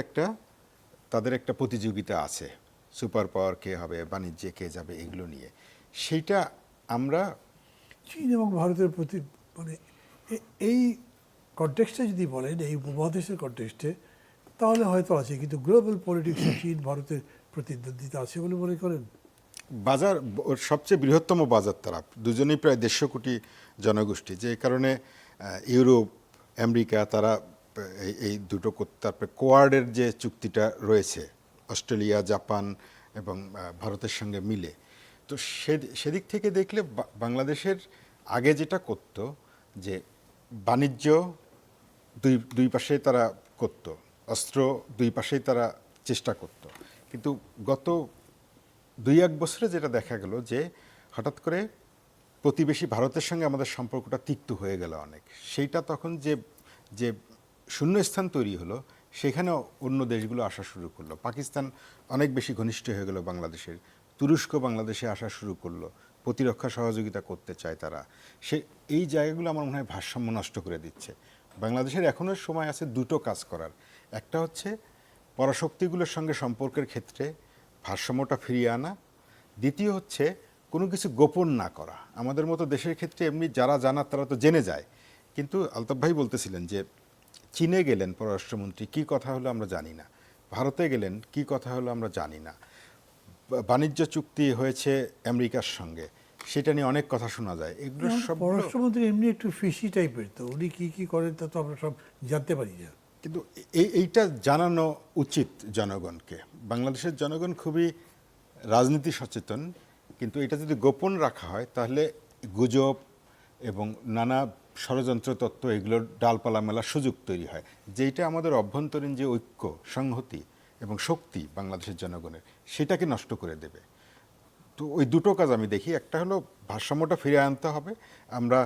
তাদের একটা প্রতিযোগিতা আছে, সুপার পাওয়ার কে হবে, বাণিজ্যে কে যাবে, এগুলো নিয়ে। সেইটা আমরা চীন এবং ভারতের প্রতি মানে এই কনটেক্সটে যদি বলেন, এই উপমহাদেশের কনটেক্সটে, তাহলে হয়তো আছে, কিন্তু গ্লোবাল পলিটিক্সে চীন ভারতের প্রতিদ্বন্দ্বিতা আছে বলে মনে করেন? বাজার, ওর সবচেয়ে বৃহত্তম বাজার তারা, দুজনেই প্রায় 150 কোটি জনগোষ্ঠী, যে কারণে ইউরোপ, আমেরিকা তারা এই দুটো, তারপরে কোয়াডের যে চুক্তিটা রয়েছে অস্ট্রেলিয়া, জাপান এবং ভারতের সঙ্গে মিলে, তো সেদিক থেকে দেখলে বাংলাদেশের আগে যেটা করত, যে বাণিজ্য দুই পাশেই তারা করত, অস্ত্র দুই পাশেই তারা চেষ্টা করত, কিন্তু গত 2-1 বছরে যেটা দেখা গেল, যে হঠাৎ করে প্রতিবেশী ভারতের সঙ্গে আমাদের সম্পর্কটা তিক্ত হয়ে গেল অনেক। সেইটা তখন যে শূন্যস্থান তৈরি হলো, সেখানে অন্য দেশগুলো আসা শুরু করলো। পাকিস্তান অনেক বেশি ঘনিষ্ঠ হয়ে গেল বাংলাদেশের, তুরস্ক বাংলাদেশে আসা শুরু করলো, প্রতিরক্ষা সহযোগিতা করতে চায় তারা। এই জায়গাগুলো আমার মনে হয় ভারসাম্য নষ্ট করে দিচ্ছে। বাংলাদেশের এখনও সময় আছে দুটো কাজ করার। একটা হচ্ছে পরাশক্তিগুলোর সঙ্গে সম্পর্কের ক্ষেত্রে ভারসাম্যটা ফিরিয়ে আনা, দ্বিতীয় হচ্ছে কোনো কিছু গোপন না করা। আমাদের মতো দেশের ক্ষেত্রে এমনি যারা জানার তারা তো জেনে যায়, কিন্তু আলতাফ ভাই বলতেছিলেন যে চীনে গেলেন পররাষ্ট্রমন্ত্রী, কি কথা হলো আমরা জানি না, ভারতে গেলেন কি কথা হলো আমরা জানি না, বাণিজ্য চুক্তি হয়েছে আমেরিকার সঙ্গে, সেটা নিয়ে অনেক কথা শোনা যায়। এগুলো সব পররাষ্ট্রমন্ত্রী এমনি একটু ফিশি টাইপের, তো উনি কি কি করেন তা তো আমরা সব জানতে পারি না। কিন্তু এইটা জানানো উচিত জনগণকে। বাংলাদেশের জনগণ খুবই রাজনীতি সচেতন, কিন্তু এটা যদি গোপন রাখা হয় তাহলে গুজব এবং নানা ষড়যন্ত্র তত্ত্ব এগুলোর ডালপালা মেলার সুযোগ তৈরি হয়, যেটা আমাদের অভ্যন্তরীণ যে ঐক্য, সংহতি এবং শক্তি বাংলাদেশের জনগণের, সেটাকে নষ্ট করে দেবে। তো ওই দুটো কাজ আমি দেখি। একটা হলো ভারসাম্যটা ফিরে আনতে হবে, আমরা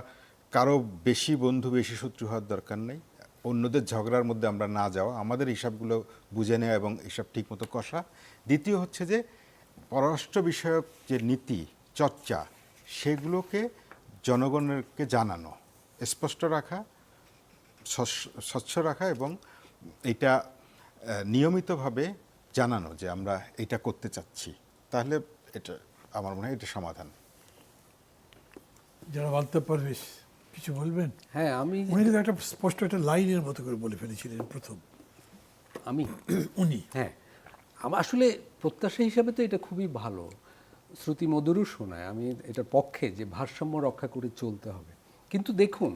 কারো বেশি বন্ধু বেশি শত্রু হওয়ার দরকার নেই, অন্যদের ঝগড়ার মধ্যে আমরা না যাওয়া, আমাদের হিসাবগুলো বুঝে নেওয়া এবং হিসাব ঠিকমতো কষা। দ্বিতীয় হচ্ছে যে পররাষ্ট্র বিষয়ক যে নীতি চর্চা, সেগুলোকে জনগণকে জানানো, স্পষ্ট রাখা, স্বচ্ছ রাখা এবং এটা নিয়মিতভাবে জানানো যে আমরা এটা করতে চাচ্ছি। তাহলে এটা আমার মনে হয় এটা সমাধান। যারা বলতে পারবে, কিছু বলবেন? হ্যাঁ, উনি কিন্তু একটা স্পষ্ট একটা লাইনের মতো করে বলে ফেলেছিলেন প্রথম উনি। হ্যাঁ, আমার আসলে প্রত্যাশা হিসাবে তো এটা খুবই ভালো, শ্রুতিমধুরও শোনায়। আমি এটার পক্ষে যে ভারসাম্য রক্ষা করে চলতে হবে। কিন্তু দেখুন,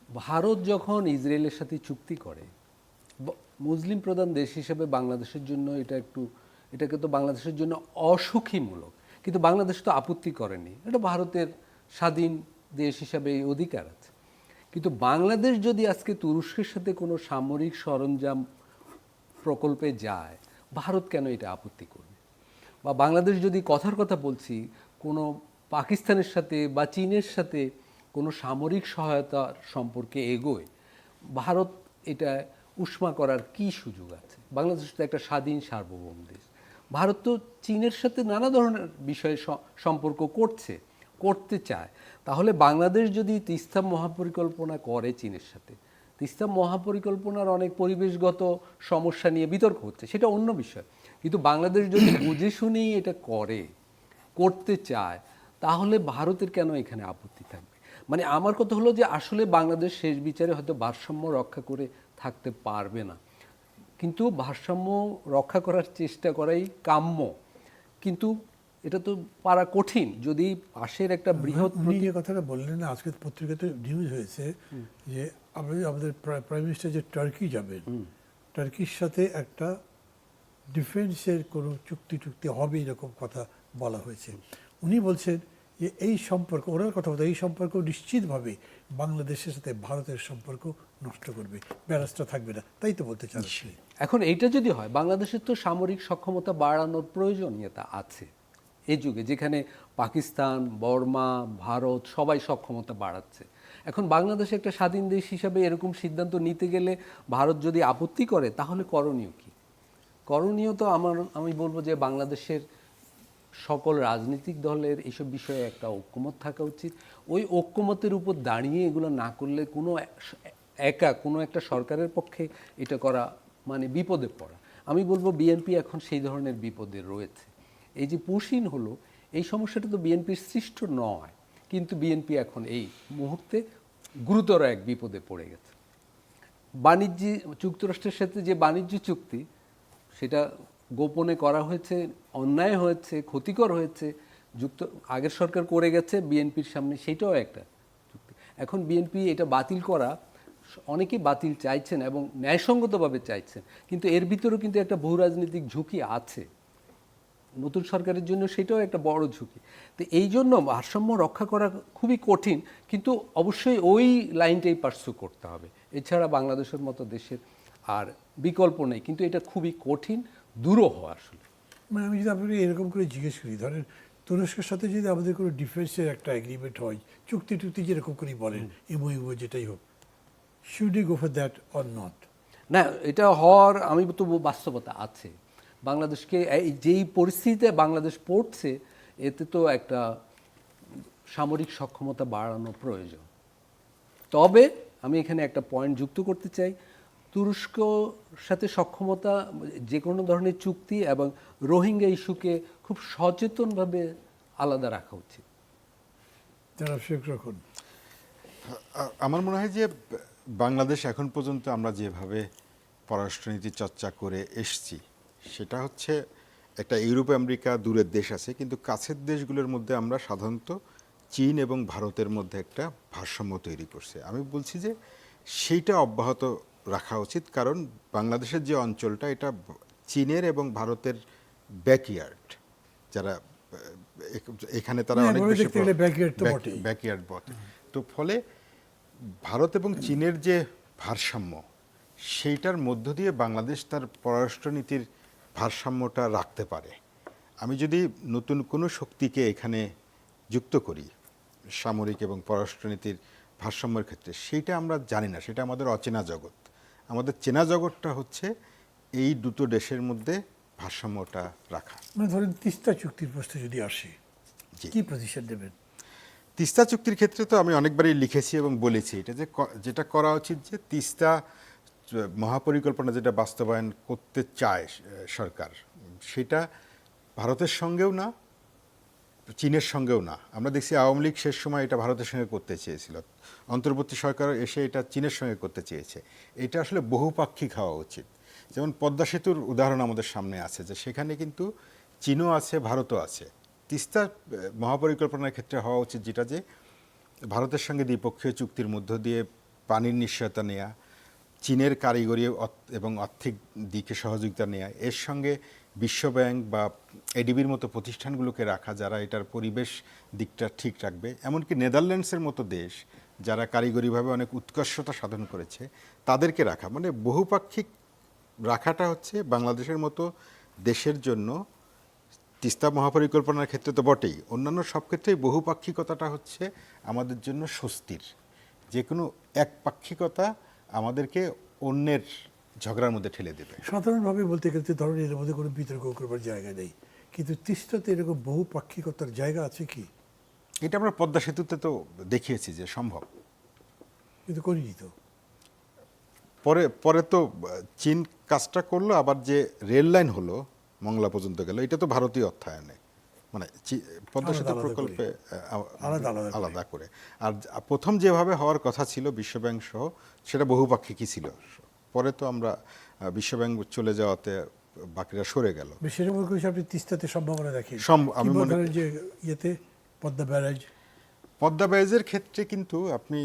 ভারত যখন ইসরায়েলের সাথে চুক্তি করে, মুসলিম প্রধান দেশ হিসেবে বাংলাদেশের জন্য এটাকে তো বাংলাদেশের জন্য অসুখীমূলক, কিন্তু বাংলাদেশ তো আপত্তি করেনি। এটা ভারতের স্বাধীন দেশ হিসাবে এই অধিকার আছে। কিন্তু বাংলাদেশ যদি আজকে তুরস্কের সাথে কোনো সামরিক সরঞ্জাম প্রকল্পে যায়, ভারত কেন এটা আপত্তি করবে? বা বাংলাদেশ যদি কথার কথা বলছি কোনো পাকিস্তানের সাথে বা চীনের সাথে কোনো সামরিক সহায়তার সম্পর্কে এগোয়, ভারত এটা উষ্মা করার কি সুযোগ আছে? বাংলাদেশ তো একটা স্বাধীন সার্বভৌম দেশ। ভারত তো চীনের সাথে নানা ধরনের বিষয়ে সম্পর্ক করতে চায়। তাহলে বাংলাদেশ যদি তিস্তা মহাপরিকল্পনা করে চীনের সাথে, তিস্তা মহাপরিকল্পনার অনেক পরিবেশগত সমস্যা নিয়ে বিতর্ক হচ্ছে, সেটা অন্য বিষয়। কিন্তু বাংলাদেশ যদি বুঝে শুনেই এটা করতে চায়, তাহলে ভারতের কেন এখানে আপত্তি থাকবে? মানে আমার কথা হলো যে আসলে বাংলাদেশ শেষ বিচারে হয়তো ভারসাম্য রক্ষা করে থাকতে পারবে না, কিন্তু ভারসাম্য রক্ষা করার চেষ্টা করাই কাম্য। কিন্তু এটা তো পারা কঠিন যদি পাশের একটা বৃহৎ উনি যে কথাটা বললেন না, আজকে পত্রিকাতে নিউজ হয়েছে যে আমাদের প্রাইম মিনিস্টার যে টার্কি যাবেন, টার্কির সাথে একটা ডিফেন্সের কোনো চুক্তি হবে এরকম কথা বলা হয়েছে। উনি বলছেন যে এই সম্পর্ক, ওনার কথা বলতে এই সম্পর্ক নিশ্চিতভাবে বাংলাদেশের সাথে ভারতের সম্পর্ক নষ্ট করবে, ব্যারাজটা থাকবে না, তাই তো বলতে চাচ্ছি। এখন এইটা যদি হয়, বাংলাদেশের তো সামরিক সক্ষমতা বাড়ানোর প্রয়োজনীয়তা আছে এই যুগে, যেখানে পাকিস্তান, বর্মা, ভারত সবাই সক্ষমতা বাড়াচ্ছে। এখন বাংলাদেশ একটা স্বাধীন দেশ হিসাবে এরকম সিদ্ধান্ত নিতে গেলে ভারত যদি আপত্তি করে, তাহলে করণীয় কি? করণীয় তো আমি বলবো যে বাংলাদেশের সকল রাজনৈতিক দলের এইসব বিষয়ে একটা ঐক্যমত থাকা উচিত। ওই ঐক্যমতের উপর দাঁড়িয়ে এগুলো না করলে কোনো একটা সরকারের পক্ষে এটা করা মানে বিপদে পড়া। আমি বলবো বিএনপি এখন সেই ধরনের বিপদে রয়েছে। এই যে পুশিন হলো, এই সমস্যাটা তো বিএনপির সৃষ্ট নয়, কিন্তু বিএনপি এখন এই মুহূর্তে গুরুতর এক বিপদে পড়ে গেছে। যুক্তরাষ্ট্রের সাথে যে বাণিজ্য চুক্তি, সেটা গোপনে করা হয়েছে, অন্যায় হয়েছে, ক্ষতিকর হয়েছে, আগের সরকার করে গেছে বিএনপির সামনে, সেটাও একটা চুক্তি। এখন বিএনপি এটা বাতিল করা, অনেকেই বাতিল চাইছেন এবং ন্যায়সঙ্গতভাবে চাইছেন, কিন্তু এর ভিতরেও কিন্তু একটা বহু রাজনৈতিক ঝুঁকি আছে। নতুন সরকারের জন্য সেটাও একটা বড় ঝুঁকি। তো এই জন্য ভারসাম্য রক্ষা করা খুবই কঠিন, কিন্তু অবশ্যই ওই লাইনটাই পার্সু করতে হবে। এছাড়া বাংলাদেশের মতো দেশের আর বিকল্প নেই, কিন্তু এটা খুবই কঠিন, দুরূহ আসলে। মানে আমি যদি আপনাকে এরকম করে জিজ্ঞেস করি, ধরেন তুরস্কের সাথে যদি আমাদের কোনো ডিফেন্সের একটা এগ্রিমেন্ট হয়, চুক্তি যেরকম করেই বলেন, এমওইউ যেটাই হোক, should you go for that or not? না, এটা হওয়ার আমি তো বাস্তবতা আছে। বাংলাদেশকে যেই পরিস্থিতিতে বাংলাদেশ পড়ছে, এতে তো একটা সামরিক সক্ষমতা বাড়ানো প্রয়োজন। তবে আমি এখানে একটা পয়েন্ট যুক্ত করতে চাই, তুরস্কর সাথে সক্ষমতা, যে কোনো ধরনের চুক্তি এবং রোহিঙ্গা ইস্যুকে খুব সচেতনভাবে আলাদা রাখা উচিত। যারা শেখ রাখুন, আমার মনে হয় যে বাংলাদেশ এখন পর্যন্ত আমরা যেভাবে পররাষ্ট্রনীতি চর্চা করে এসছি, সেটা হচ্ছে একটা ইউরোপ আমেরিকা দূরের দেশ আছে, কিন্তু কাছের দেশগুলোর মধ্যে আমরা সাধারণত চীন এবং ভারতের মধ্যে একটা ভারসাম্য তৈরি করছে। আমি বলছি যে সেইটা অব্যাহত রাখা উচিত, কারণ বাংলাদেশের যে অঞ্চলটা, এটা চীনের এবং ভারতের ব্যাকইয়ার্ড, যারা এখানে তারা অনেক বেশি ব্যাকইয়ার্ড বটে। তো ফলে ভারত এবং চীনের যে ভারসাম্য, সেইটার মধ্য দিয়ে বাংলাদেশ তার পররাষ্ট্রনীতির ভারসাম্যটা রাখতে পারে। আমি যদি নতুন কোনো শক্তিকে এখানে যুক্ত করি সামরিক এবং পররাষ্ট্রনীতির ভারসাম্যের ক্ষেত্রে, সেইটা আমরা জানি না, সেটা আমাদের অচেনা জগৎ। আমাদের চেনা জগৎটা হচ্ছে এই দুটো দেশের মধ্যে ভারসাম্যটা রাখা। মানে ধরেন তিস্তা চুক্তির প্রশ্নে যদি আসে, কি প্রতিষ্ঠান দেবেন? তিস্তা চুক্তির ক্ষেত্রে তো আমি অনেকবারই লিখেছি এবং বলেছি এটা যে যেটা করা উচিত, যে তিস্তা মহাপরিকল্পনা যেটা বাস্তবায়ন করতে চায় সরকার, সেটা ভারতের সঙ্গেও না, চীনের সঙ্গেও না। আমরা দেখছি আওয়ামী লীগ শেষ সময় এটা ভারতের সঙ্গে করতে চেয়েছিল, অন্তর্বর্তী সরকার এসে এটা চীনের সঙ্গে করতে চেয়েছে। এটা আসলে বহুপাক্ষিক হওয়া উচিত। যেমন পদ্মা সেতুর উদাহরণ আমাদের সামনে আছে, যে সেখানে কিন্তু চীনও আছে, ভারতও আছে। তিস্তা মহাপরিকল্পনার ক্ষেত্রে হওয়া উচিত যেটা, যে ভারতের সঙ্গে দ্বিপক্ষীয় চুক্তির মধ্য দিয়ে পানির নিশ্চয়তা নেওয়া, চীনের কারিগরি এবং আর্থিক দিকে সহযোগিতা নেওয়া, এর সঙ্গে বিশ্বব্যাংক বা এডিবির মতো প্রতিষ্ঠানগুলোকে রাখা, যারা এটার পরিবেশ দিকটা ঠিক রাখবে। এমনকি নেদারল্যান্ডসের মতো দেশ, যারা কারিগরিভাবে অনেক উৎকর্ষতা সাধন করেছে, তাদেরকে রাখা। মানে বহুপাক্ষিক রাখাটা হচ্ছে বাংলাদেশের মতো দেশের জন্য, তিস্তা মহাপরিকল্পনার ক্ষেত্রে তো বটেই, অন্যান্য সব ক্ষেত্রেই বহুপাক্ষিকতাটা হচ্ছে আমাদের জন্য স্বস্তির। যে কোনো একপাক্ষিকতা আমাদেরকে অন্যের ঝগড়ার মধ্যে ঠেলে দেবে। সাধারণভাবে বলতে গেলে ধরেন এর মধ্যে কোনো বিতর্ক করবার জায়গা নেই, কিন্তু তিস্তাতে এরকম বহুপাক্ষিকতার জায়গা আছে কি? এটা আমরা পদ্মা সেতুতে তো দেখিয়েছি যে সম্ভব, কিন্তু করিনি তো। পরে তো চীন কাজটা করলো, আবার যে রেল লাইন হলো মংলা পর্যন্ত গেল, এটা তো ভারতীয় অর্থায়নে, মানে পদ্মা সেতু প্রকল্পে আলাদা করে। আর প্রথম যেভাবে হওয়ার কথা ছিল বিশ্বব্যাংক সহ, সেটা বহুপাক্ষিকই ছিল। পরে তো আমরা বিশ্বব্যাংক চলে যাওয়াতে বাকিরা সরে গেল। সেটা মনে করছি আপনি তিস্তাতে সম্ভাবনা দেখেন আমি কিংবা মনে ধরেন যে ইয়েতে পদ্মা ব্যারাজ। পদ্মা ব্যারেজের ক্ষেত্রে কিন্তু আপনি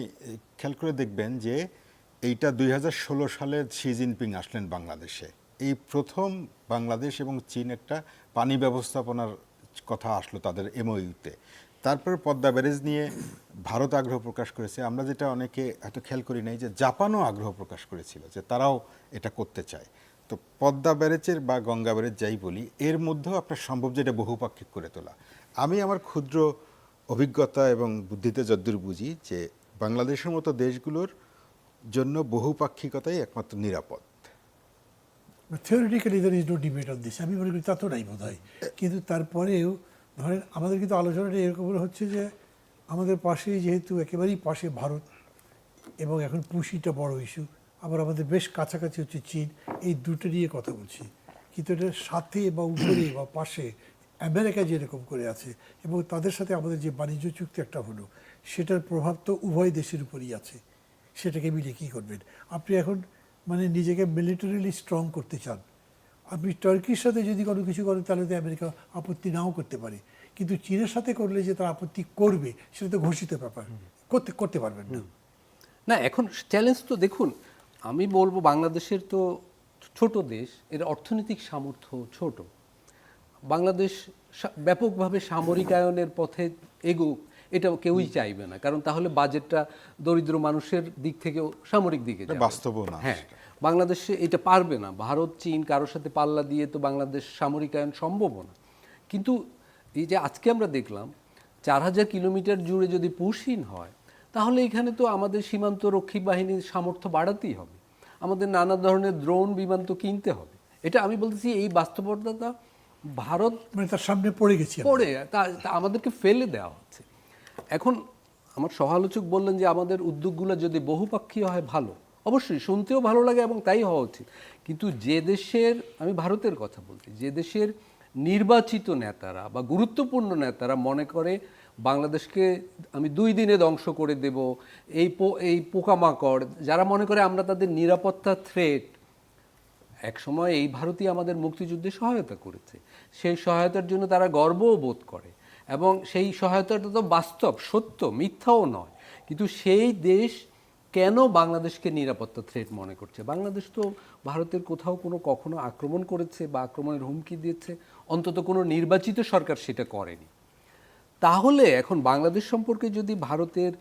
খেয়াল করে দেখবেন যে এইটা 2016 সালে শি জিনপিং আসলেন বাংলাদেশে, এই প্রথম বাংলাদেশ এবং চীন একটা পানি ব্যবস্থাপনার কথা আসলো তাদের এমওইউতে। তারপরে পদ্মা ব্যারেজ নিয়ে ভারত আগ্রহ প্রকাশ করেছে। আমরা যেটা অনেকে এত খেয়াল করি নাই যে জাপানও আগ্রহ প্রকাশ করেছিল যে তারাও এটা করতে চায়। তো পদ্মা ব্যারেজের বা গঙ্গা ব্যারেজ যাই বলি, এর মধ্যেও আপনার সম্ভব যেটা বহুপাক্ষিক করে তোলা। আমি আমার ক্ষুদ্র অভিজ্ঞতা এবং বুদ্ধিতে যদ্দূর বুঝি যে বাংলাদেশের মতো দেশগুলোর জন্য বহুপাক্ষিকতাই একমাত্র নিরাপদ। Theoretically there is no debate on this, আমি মনে করি তা তো নাই বোধ হয়। কিন্তু তারপরেও ধরেন আমাদের কিন্তু আলোচনাটা এরকম হচ্ছে যে আমাদের পাশেই যেহেতু একেবারেই পাশে ভারত এবং এখন পুঁশিটা বড় ইস্যু, আবার আমাদের বেশ কাছাকাছি হচ্ছে চীন, এই দুটো নিয়ে কথা বলছি। কিন্তু এটার সাথে বা উপরে বা পাশে আমেরিকা যেরকম করে আছে এবং তাদের সাথে আমাদের যে বাণিজ্য চুক্তি একটা হলো, সেটার প্রভাব তো উভয় দেশের উপরই আছে। সেটাকে মিলে কী করবেন আপনি এখন? মানে নিজেকে মিলিটারিলি স্ট্রং করতে চান, আপনি টার্কির সাথে যদি কোনো কিছু করেন তাহলে তো আমেরিকা আপত্তি নাও করতে পারে, কিন্তু চীনের সাথে করলে যে তারা আপত্তি করবে সেটা তো ঘোষিত ব্যাপার, করতে পারবেন না। না, এখন চ্যালেঞ্জ তো দেখুন, আমি বলবো বাংলাদেশের তো ছোট দেশ, এর অর্থনৈতিক সামর্থ্য ছোট। বাংলাদেশ ব্যাপকভাবে সামরিকায়নের পথে এগুক, এটা কেউই চাইবে না, কারণ তাহলে বাজেটটা দরিদ্র মানুষের দিক থেকেও সামরিক দিকে যাবে। বাস্তবও না। হ্যাঁ, বাংলাদেশে এটা পারবে না। ভারত চীন কারোর সাথে পাল্লা দিয়ে তো বাংলাদেশ সামরিকায়ন সম্ভব না। কিন্তু এই যে আজকে আমরা দেখলাম 4000 কিলোমিটার জুড়ে যদি পুশিন হয়, তাহলে এখানে তো আমাদের সীমান্ত রক্ষী বাহিনীর সামর্থ্য বাড়াতেই হবে, আমাদের নানা ধরনের ড্রোন বিমান তো কিনতে হবে। এটা আমি বলতেছি, এই বাস্তবতা ভারত মানে তার সামনে পড়ে গেছি আমরা। পড়ে তা আমাদেরকে ফেলে দেওয়া হচ্ছে। এখন আমার সহালোচক বললেন যে আমাদের উদ্যোগগুলো যদি বহুপাক্ষীয় হয় ভালো, অবশ্যই শুনতেও ভালো লাগে এবং তাই হওয়া উচিত। কিন্তু যে দেশের, আমি ভারতের কথা বলছি, যে দেশের নির্বাচিত নেতারা বা গুরুত্বপূর্ণ নেতারা মনে করে বাংলাদেশকে আমি 2 দিনে ধ্বংস করে দেব, এই পোকামাকড় যারা মনে করে আমরা তাদের নিরাপত্তা থ্রেট, এক সময় এই ভারতই আমাদের মুক্তিযুদ্ধে সহায়তা করেছে, সেই সহায়তার জন্য তারা গর্বও বোধ করে এবং সেই সহায়তাটা তো বাস্তব, সত্য, মিথ্যাও নয়। কিন্তু সেই দেশ কেন বাংলাদেশকে নিরাপত্তা থ্রেট মনে করছে? বাংলাদেশ তো ভারতের কোথাও কখনো আক্রমণ করেছে বা আক্রমণের হুমকি দিয়েছে? অন্তত কোনো নির্বাচিত সরকার সেটা করেনি। তাহলে এখন বাংলাদেশ সম্পর্কে যদি ভারতের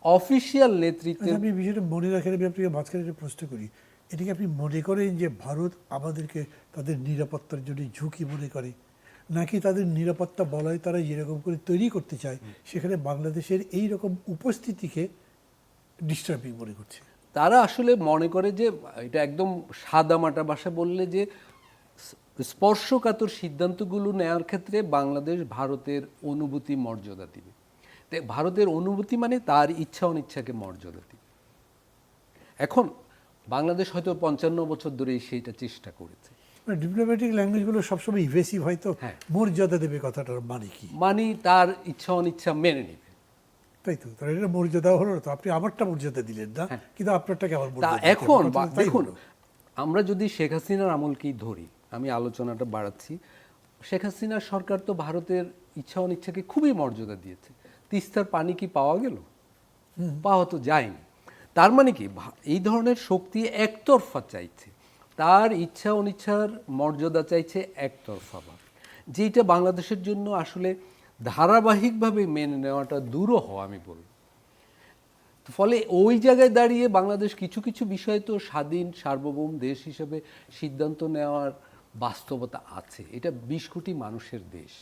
অফিসিয়াল নেতৃত্বে, আপনি বিষয়টা মনে রাখেন, আমি আপনাকে মাঝখানে একটা প্রশ্ন করি, এটাকে আপনি মনে করেন যে ভারত আমাদেরকে তাদের নিরাপত্তার জন্য ঝুঁকি মনে করে, নাকি তাদের নিরাপত্তা বলয় তারা যেরকম করে তৈরি করতে চায় সেখানে বাংলাদেশের এই রকম উপস্থিতিকে ডিস্টার্বিং মনে করছে? তারা আসলে মনে করে যে এটা একদম সাদামাটা ভাষা বললে যে স্পর্শকাতর সিদ্ধান্তগুলো নেওয়ার ক্ষেত্রে বাংলাদেশ ভারতের অনুভূতি মর্যাদা দিবে। তাই ভারতের অনুভূতি মানে তার ইচ্ছা অনিচ্ছাকে মর্যাদা দিবে। এখন বাংলাদেশ হয়তো 55 বছর ধরে সেইটা চেষ্টা করেছে। মানে ডিপ্লোম্যাটিক ল্যাঙ্গুয়েজগুলো সবসময় ইভেসিভ, হয়তো হ্যাঁ। মর্যাদা দেবে কথাটার মানে কি? মানে তার ইচ্ছা অনিচ্ছা মেনে নেবে। তাই তো, তাহলে এটা মর্যাদা হলো না তো, আপনি আমারটা মর্যাদা দিলেন না, কিন্তু আপনারটাকে আবার তা মর্যাদা দিলেন। এখন কথাটা তো তাই দেখুন, হলো। আমরা যদি শেখ হাসিনার আমলকেই ধরি, আমি আলোচনাটা বাড়াচ্ছি, শেখ হাসিনার সরকার তো ভারতের ইচ্ছা অনিচ্ছাকে খুবই মর্যাদা দিয়েছে। তিস্তার পানি কি পাওয়া গেল? পাওয়া তো যায়নি। তার মানে কি, এই ধরনের শক্তি একতরফা চাইছে, তার ইচ্ছা অনিচ্ছার মর্যাদা চাইছে একতরফাভাবে, যেটা বাংলাদেশের জন্য আসলে ধারাবাহিকভাবে মেনে নেওয়াটা দুরূহ আমি বলব। ফলে ওই জায়গায় দাঁড়িয়ে বাংলাদেশ কিছু কিছু বিষয়ে তো স্বাধীন সার্বভৌম দেশ হিসেবে সিদ্ধান্ত নেওয়ার বাস্তবতা আছে। এটা 20 কোটি মানুষের দেশ,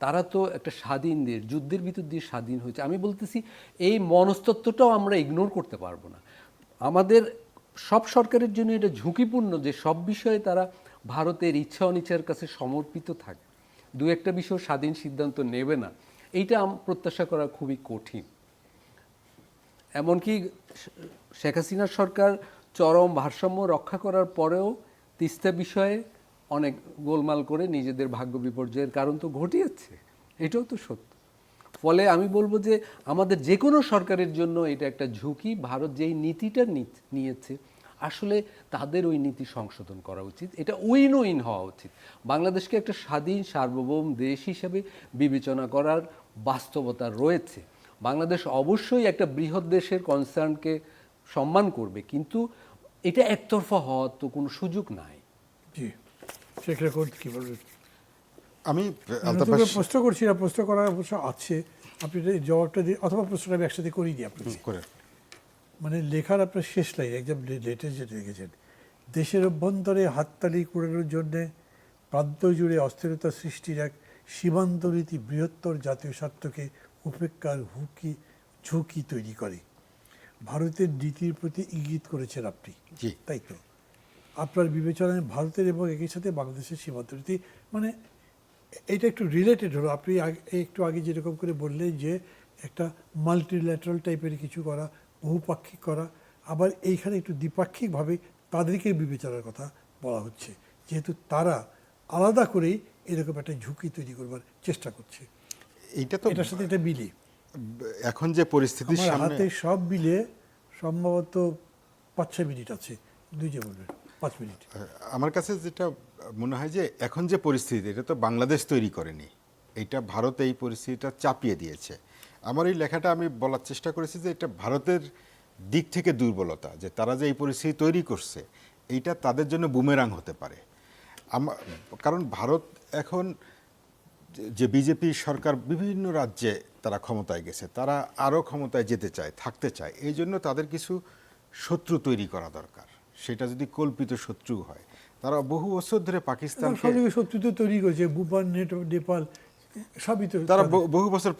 তারা তো একটা স্বাধীন দেশ, যুদ্ধের ভিতর দিয়ে স্বাধীন হয়েছে। আমি বলতেছি এই মনস্তত্ত্বটাও আমরা ইগনোর করতে পারবো না। আমাদের সব সরকারের জন্য এটা ঝুঁকিপূর্ণ যে সব বিষয়ে তারা ভারতের ইচ্ছা অনিচ্ছার কাছে সমর্পিত থাকে, 2-একটা বিষয় স্বাধীন সিদ্ধান্ত নেবে না, এইটা প্রত্যাশা করা খুবই কঠিন। এমনকি শেখ হাসিনার সরকার চরম ভারসাম্য রক্ষা করার পরেও তিস্তা বিষয়ে অনেক গোলমাল করে নিজেদের ভাগ্য বিপর্যয়ের কারণ তো ঘটিয়েছে, এটাও তো সত্য। ফলে আমি বলবো যে আমাদের যে কোনো সরকারের জন্য এটা একটা ঝুঁকি। ভারত যেই নীতিটা নিয়েছে আসলে তাদের ওই নীতি সংশোধন করা উচিত। এটা উইন উইন হওয়া উচিত। বাংলাদেশকে একটা স্বাধীন সার্বভৌম দেশ হিসেবে বিবেচনা করার বাস্তবতা রয়েছে। বাংলাদেশ অবশ্যই একটা বৃহৎ দেশের কনসার্নকে সম্মান করবে, কিন্তু এটা একতরফা হওয়ার তো কোনো সুযোগ নাই। জি, শেখ রেকর্ড কি বলবেন? আমি নতুন করে প্রশ্ন করছি না, প্রশ্ন করার অবশ্য আছে, আপনি এটা জবাবটা দিয়ে অথবা প্রশ্নটা আমি একসাথে করিয়ে দিই আপনাকে। করে মানে লেখার আপনার শেষ লাইন একদম লেটেস্ট যেটা লিখেছেন, দেশের অভ্যন্তরে হাততালি কুড়ানোর জন্যে প্রান্ত জুড়ে অস্থিরতা সৃষ্টির এক সীমান্ত নীতি বৃহত্তর জাতীয় স্বার্থকে উপেক্ষার ঝুঁকি তৈরি করে। ভারতের নীতির প্রতি ইঙ্গিত করেছেন আপনি, জি। তাই তো? আপনার বিবেচনায় ভারতের এবং একই সাথে বাংলাদেশের সীমান্ত নীতি, মানে এটা একটু রিলেটেড হলো। আপনি একটু আগে যেরকম করে বললেন যে একটা মাল্টিল্যাটারাল টাইপের কিছু করা, বহুপাক্ষিক করা, আবার এইখানে একটু দ্বিপাক্ষিকভাবে তাদেরকে বিবেচনার কথা বলা হচ্ছে, যেহেতু তারা আলাদা করেই এরকম একটা ঝুঁকি তৈরি করবার চেষ্টা করছে। এইটা তো এটার সাথে এটা মিলে এখন যে পরিস্থিতির আমার সামনে হাতে সব মিলে সম্ভবত 5-6 মিনিট আছে, দুইজে বলবেন 5 মিনিট। আমার কাছে যেটা মনে হয় যে এখন যে পরিস্থিতি, এটা তো বাংলাদেশ তৈরি করেনি, এটা ভারত এই পরিস্থিতিটা চাপিয়ে দিয়েছে। আমার এই লেখাটা আমি বলার চেষ্টা করেছি যে এটা ভারতের দিক থেকে দুর্বলতা, যে তারা যে এই পরিস্থিতি তৈরি করছে এইটা তাদের জন্য বুমেরাং হতে পারে। কারণ ভারত এখন যে বিজেপি সরকার বিভিন্ন রাজ্যে তারা ক্ষমতায় গেছে, তারা আরও ক্ষমতায় যেতে চায়, থাকতে চায়, এই জন্য তাদের কিছু শত্রু তৈরি করা দরকার। সেটা যদি কল্পিত শত্রু হয়, তারা বহু বছর ধরে পাকিস্তানকে শত্রু তো তৈরি করেছে, ভুটান, নেপাল সবই তো তারা বহু বছর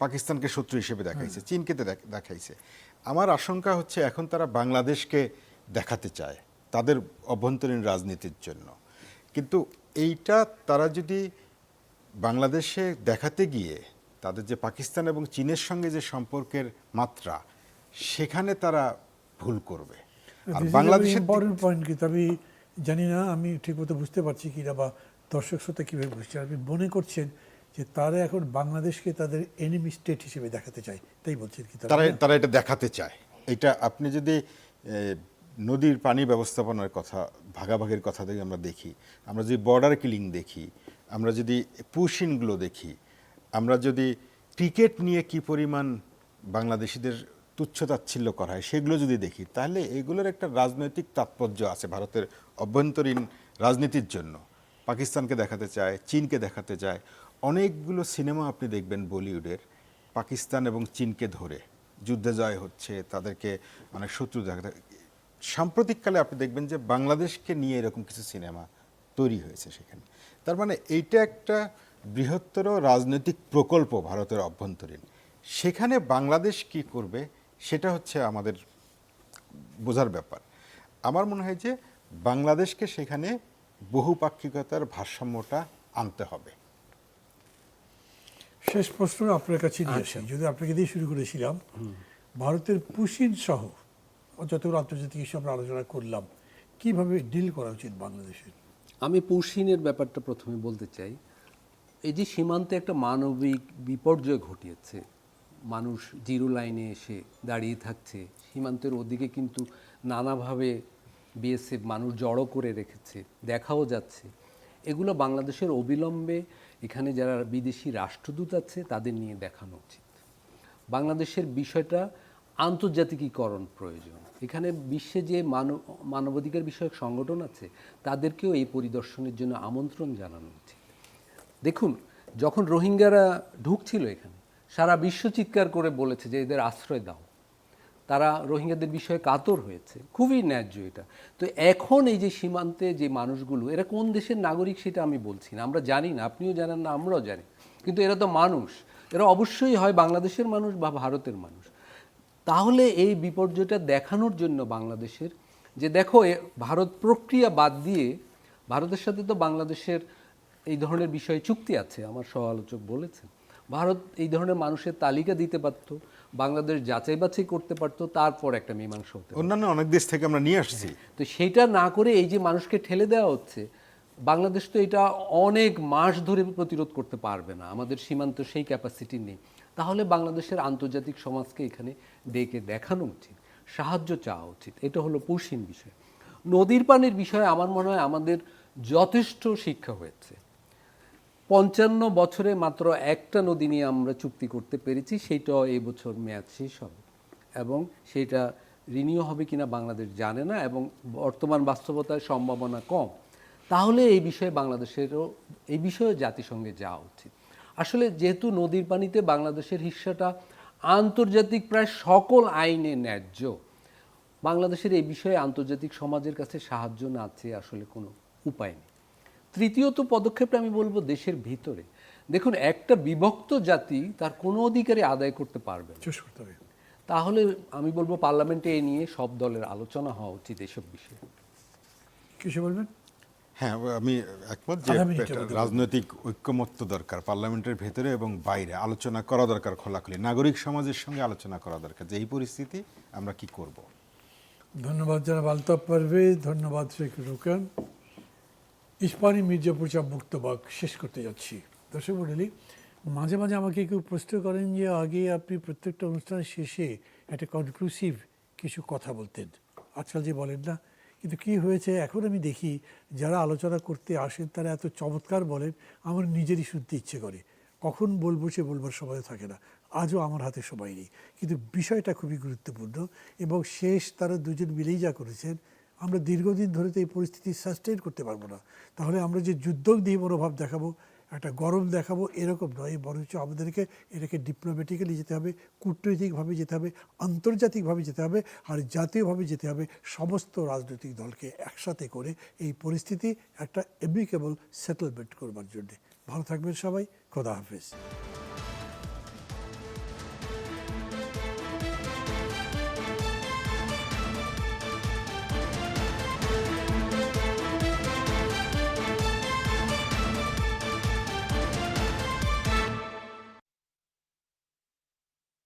পাকিস্তানকে শত্রু হিসেবে দেখাইছে, চীনকে দেখাইছে। আমার আশঙ্কা হচ্ছে এখন তারা বাংলাদেশকে দেখাতে চায় তাদের অভ্যন্তরীণ রাজনীতির জন্য। কিন্তু এইটা তারা যদি বাংলাদেশে দেখাতে গিয়ে তাদের যে পাকিস্তান এবং চীনের সঙ্গে যে সম্পর্কের মাত্রা, সেখানে তারা ভুল করবে। আর বাংলাদেশের ইম্পর্টেন্ট পয়েন্ট, কিন্তু আমি জানি না আমি ঠিকমতো বুঝতে পারছি কিনা বা দর্শক শ্রোতা কীভাবে বুঝছে। আপনি মনে করছেন যে তারা এখন বাংলাদেশকে তাদের এনিমি স্টেট হিসেবে দেখাতে চায়, তাই বলছেন কি? তারা এটা দেখাতে চায়। এটা আপনি যদি নদীর পানি ব্যবস্থাপনার কথা, ভাগাভাগির কথা থেকে আমরা দেখি, আমরা যদি বর্ডার কিলিং দেখি, আমরা যদি পুশিনগুলো দেখি, আমরা যদি ক্রিকেট নিয়ে কি পরিমাণ বাংলাদেশিদের তুচ্ছতাচ্ছিল্য করা হয় সেগুলো যদি দেখি, তাহলে এগুলোর একটা রাজনৈতিক তাৎপর্য আছে ভারতের অভ্যন্তরীণ রাজনীতির জন্য। পাকিস্তানকে দেখাতে চায়, চীনকে দেখাতে চায়। অনেকগুলো সিনেমা আপনি দেখবেন বলিউডের, পাকিস্তান এবং চীনকে ধরে যুদ্ধে জয় হচ্ছে, তাদেরকে অনেক শত্রু দেখাতে। সাম্প্রতিককালে আপনি দেখবেন যে বাংলাদেশকে নিয়ে এরকম কিছু সিনেমা তৈরি হয়েছে সেখানে। তার মানে এইটা একটা বৃহত্তর রাজনৈতিক প্রকল্প ভারতের অভ্যন্তরীণ। সেখানে বাংলাদেশ কি করবে সেটা হচ্ছে আমাদের বোঝার ব্যাপার। আমার মনে হয় যে বাংলাদেশকে সেখানে বহুপাক্ষিকতার ভারসাম্যটা আনতে হবে। শেষ প্রশ্ন আপনার কাছে নিয়ে আসি, যদি আপনাকে দিয়ে শুরু করেছিলাম, ভারতের পুশিন সহ যতগুলো আন্তর্জাতিক ইস্যু আমরা আলোচনা করলাম, কিভাবে ডিল করা উচিত বাংলাদেশের? আমি পুশিনের ব্যাপারটা প্রথমে বলতে চাই। এই যে সীমান্তে একটা মানবিক বিপর্যয় ঘটিয়েছে, মানুষ জিরো লাইনে এসে দাঁড়িয়ে থাকছে, সীমান্তের ওদিকে কিন্তু নানাভাবে বিএসএফ মানুষ জড়ো করে রেখেছে, দেখাও যাচ্ছে। এগুলো বাংলাদেশের অবিলম্বে এখানে যারা বিদেশি রাষ্ট্রদূত আছে তাদের নিয়ে দেখানো উচিত। বাংলাদেশের বিষয়টা আন্তর্জাতিকীকরণ প্রয়োজন। এখানে বিশ্বে যে মানবাধিকার বিষয়ক সংগঠন আছে তাদেরকেও এই পরিদর্শনের জন্য আমন্ত্রণ জানানো উচিত। দেখুন, যখন রোহিঙ্গারা ঢুকছিল এখানে, সারা বিশ্ব চিৎকার করে বলেছে যে এদের আশ্রয় দাও। তারা রোহিঙ্গাদের বিষয়ে কাতর হয়েছে, খুবই ন্যায্য এটা। তো এখন এই যে সীমান্তে যে মানুষগুলো, এরা কোন দেশের নাগরিক সেটা আমি বলছি না, আমরা জানি না, আপনিও জানেন না, আমরাও জানি, কিন্তু এরা তো মানুষ। এরা অবশ্যই হয় বাংলাদেশের মানুষ বা ভারতের মানুষ। তাহলে এই বিপর্যয়টা দেখানোর জন্য বাংলাদেশের যে দেখো ভারত প্রক্রিয়া বাদ দিয়ে, ভারতের সাথে তো বাংলাদেশের এই ধরনের বিষয়ে চুক্তি আছে, আমার সহ আলোচক বলেছেন, ভারত এই ধরনের মানুষের তালিকা দিতে পারত, বাংলাদেশ যাচাই বাছাই করতে পারত, তারপর একটা মীমাংসা হতে। অন্যান্য অনেক দেশ থেকে আমরা নিয়ে আসছি। তো সেইটা না করে এই যে মানুষকে ঠেলে দেওয়া হচ্ছে, বাংলাদেশ তো এটা অনেক মাস ধরে প্রতিরোধ করতে পারবে না, আমাদের সীমান্ত সেই ক্যাপাসিটি নেই। তাহলে বাংলাদেশের আন্তর্জাতিক সমাজকে এখানে ডেকে দেখানো উচিত। সাহায্য চাওয়া উচিত। এটা হলো পশ্চিম বিষয়। নদীর পানির বিষয়ে আমার মনে হয় আমাদের যথেষ্ট শিক্ষা হয়েছে। 55 বছরে মাত্র একটা নদী নিয়ে আমরা চুক্তি করতে পেরেছি, সেইটাও এই বছর মেয়াদ শেষ হবে এবং সেটা রিনিউ হবে কিনা বাংলাদেশ জানে না এবং বর্তমান বাস্তবতায় সম্ভাবনা কম। তাহলে এই বিষয়ে বাংলাদেশেরও এই বিষয়ে জাতিসংঘে যাওয়া উচিত। আসলে যেহেতু নদীর পানিতে বাংলাদেশের হিস্সাটা আন্তর্জাতিক প্রায় সকল আইনে ন্যায্য, বাংলাদেশের এই বিষয়ে আন্তর্জাতিক সমাজের কাছে সাহায্য না চেয়ে আসলে কোনো উপায় নেই। তৃতীয়ত পদক্ষেপটা আমি বলবো দেশের ভিতরে। দেখুন, একটা বিভক্ত জাতি তার কোনো অধিকারই আদায় করতে পারবে না। শেষ করতে হবে। তাহলে আমি বলবো পার্লামেন্টে এ নিয়ে সব দলের আলোচনা হওয়া উচিত এসব বিষয়ে। কিছু বলবেন? হ্যাঁ, আমি একমত যে আধা মিনিটের একটা মধ্যে রাজনৈতিক ঐক্যমত্য দরকার, পার্লামেন্টের ভেতরে এবং বাইরে আলোচনা করা দরকার, খোলাখুলি নাগরিক সমাজের সঙ্গে আলোচনা করা দরকার যে এই পরিস্থিতি আমরা কি করব। ধন্যবাদ জনাব আলতাফ পারভেজ, ধন্যবাদ শেখ রুকান। ইস্পানি মির্জাপুর চাপ মুক্তবাক শেষ করতে যাচ্ছি। দর্শক মণ্ডলী, মাঝে মাঝে আমাকে কেউ প্রশ্ন করেন যে আগে আপনি প্রত্যেকটা অনুষ্ঠানের শেষে একটা কনক্লুসিভ কিছু কথা বলতেন, আজকাল যে বলেন না। কিন্তু কী হয়েছে, এখন আমি দেখি যারা আলোচনা করতে আসেন তারা এত চমৎকার বলেন, আমার নিজেরই শুনতে ইচ্ছে করে। কখন বলবো সে বলবার সময় থাকে না, আজও আমার হাতে সময় নেই। কিন্তু বিষয়টা খুবই গুরুত্বপূর্ণ এবং শেষ তারা দুজন মিলেই যা করেছেন, আমরা দীর্ঘদিন ধরে তো এই পরিস্থিতি সাস্টেইন করতে পারবো না। তাহলে আমরা যে যুদ্ধ দিয়ে মনোভাব দেখাবো, একটা গরম দেখাবো, এরকম নয়, বরঞ্চ আমাদেরকে এটাকে ডিপ্লোম্যাটিক্যালি যেতে হবে, কূটনৈতিকভাবে যেতে হবে, আন্তর্জাতিকভাবে যেতে হবে, আর জাতীয়ভাবে যেতে হবে। সমস্ত রাজনৈতিক দলকে একসাথে করে এই পরিস্থিতি একটা অ্যামিকেবল সেটেলমেন্ট করবার জন্যে। ভালো থাকবেন সবাই, খোদা হাফেজ।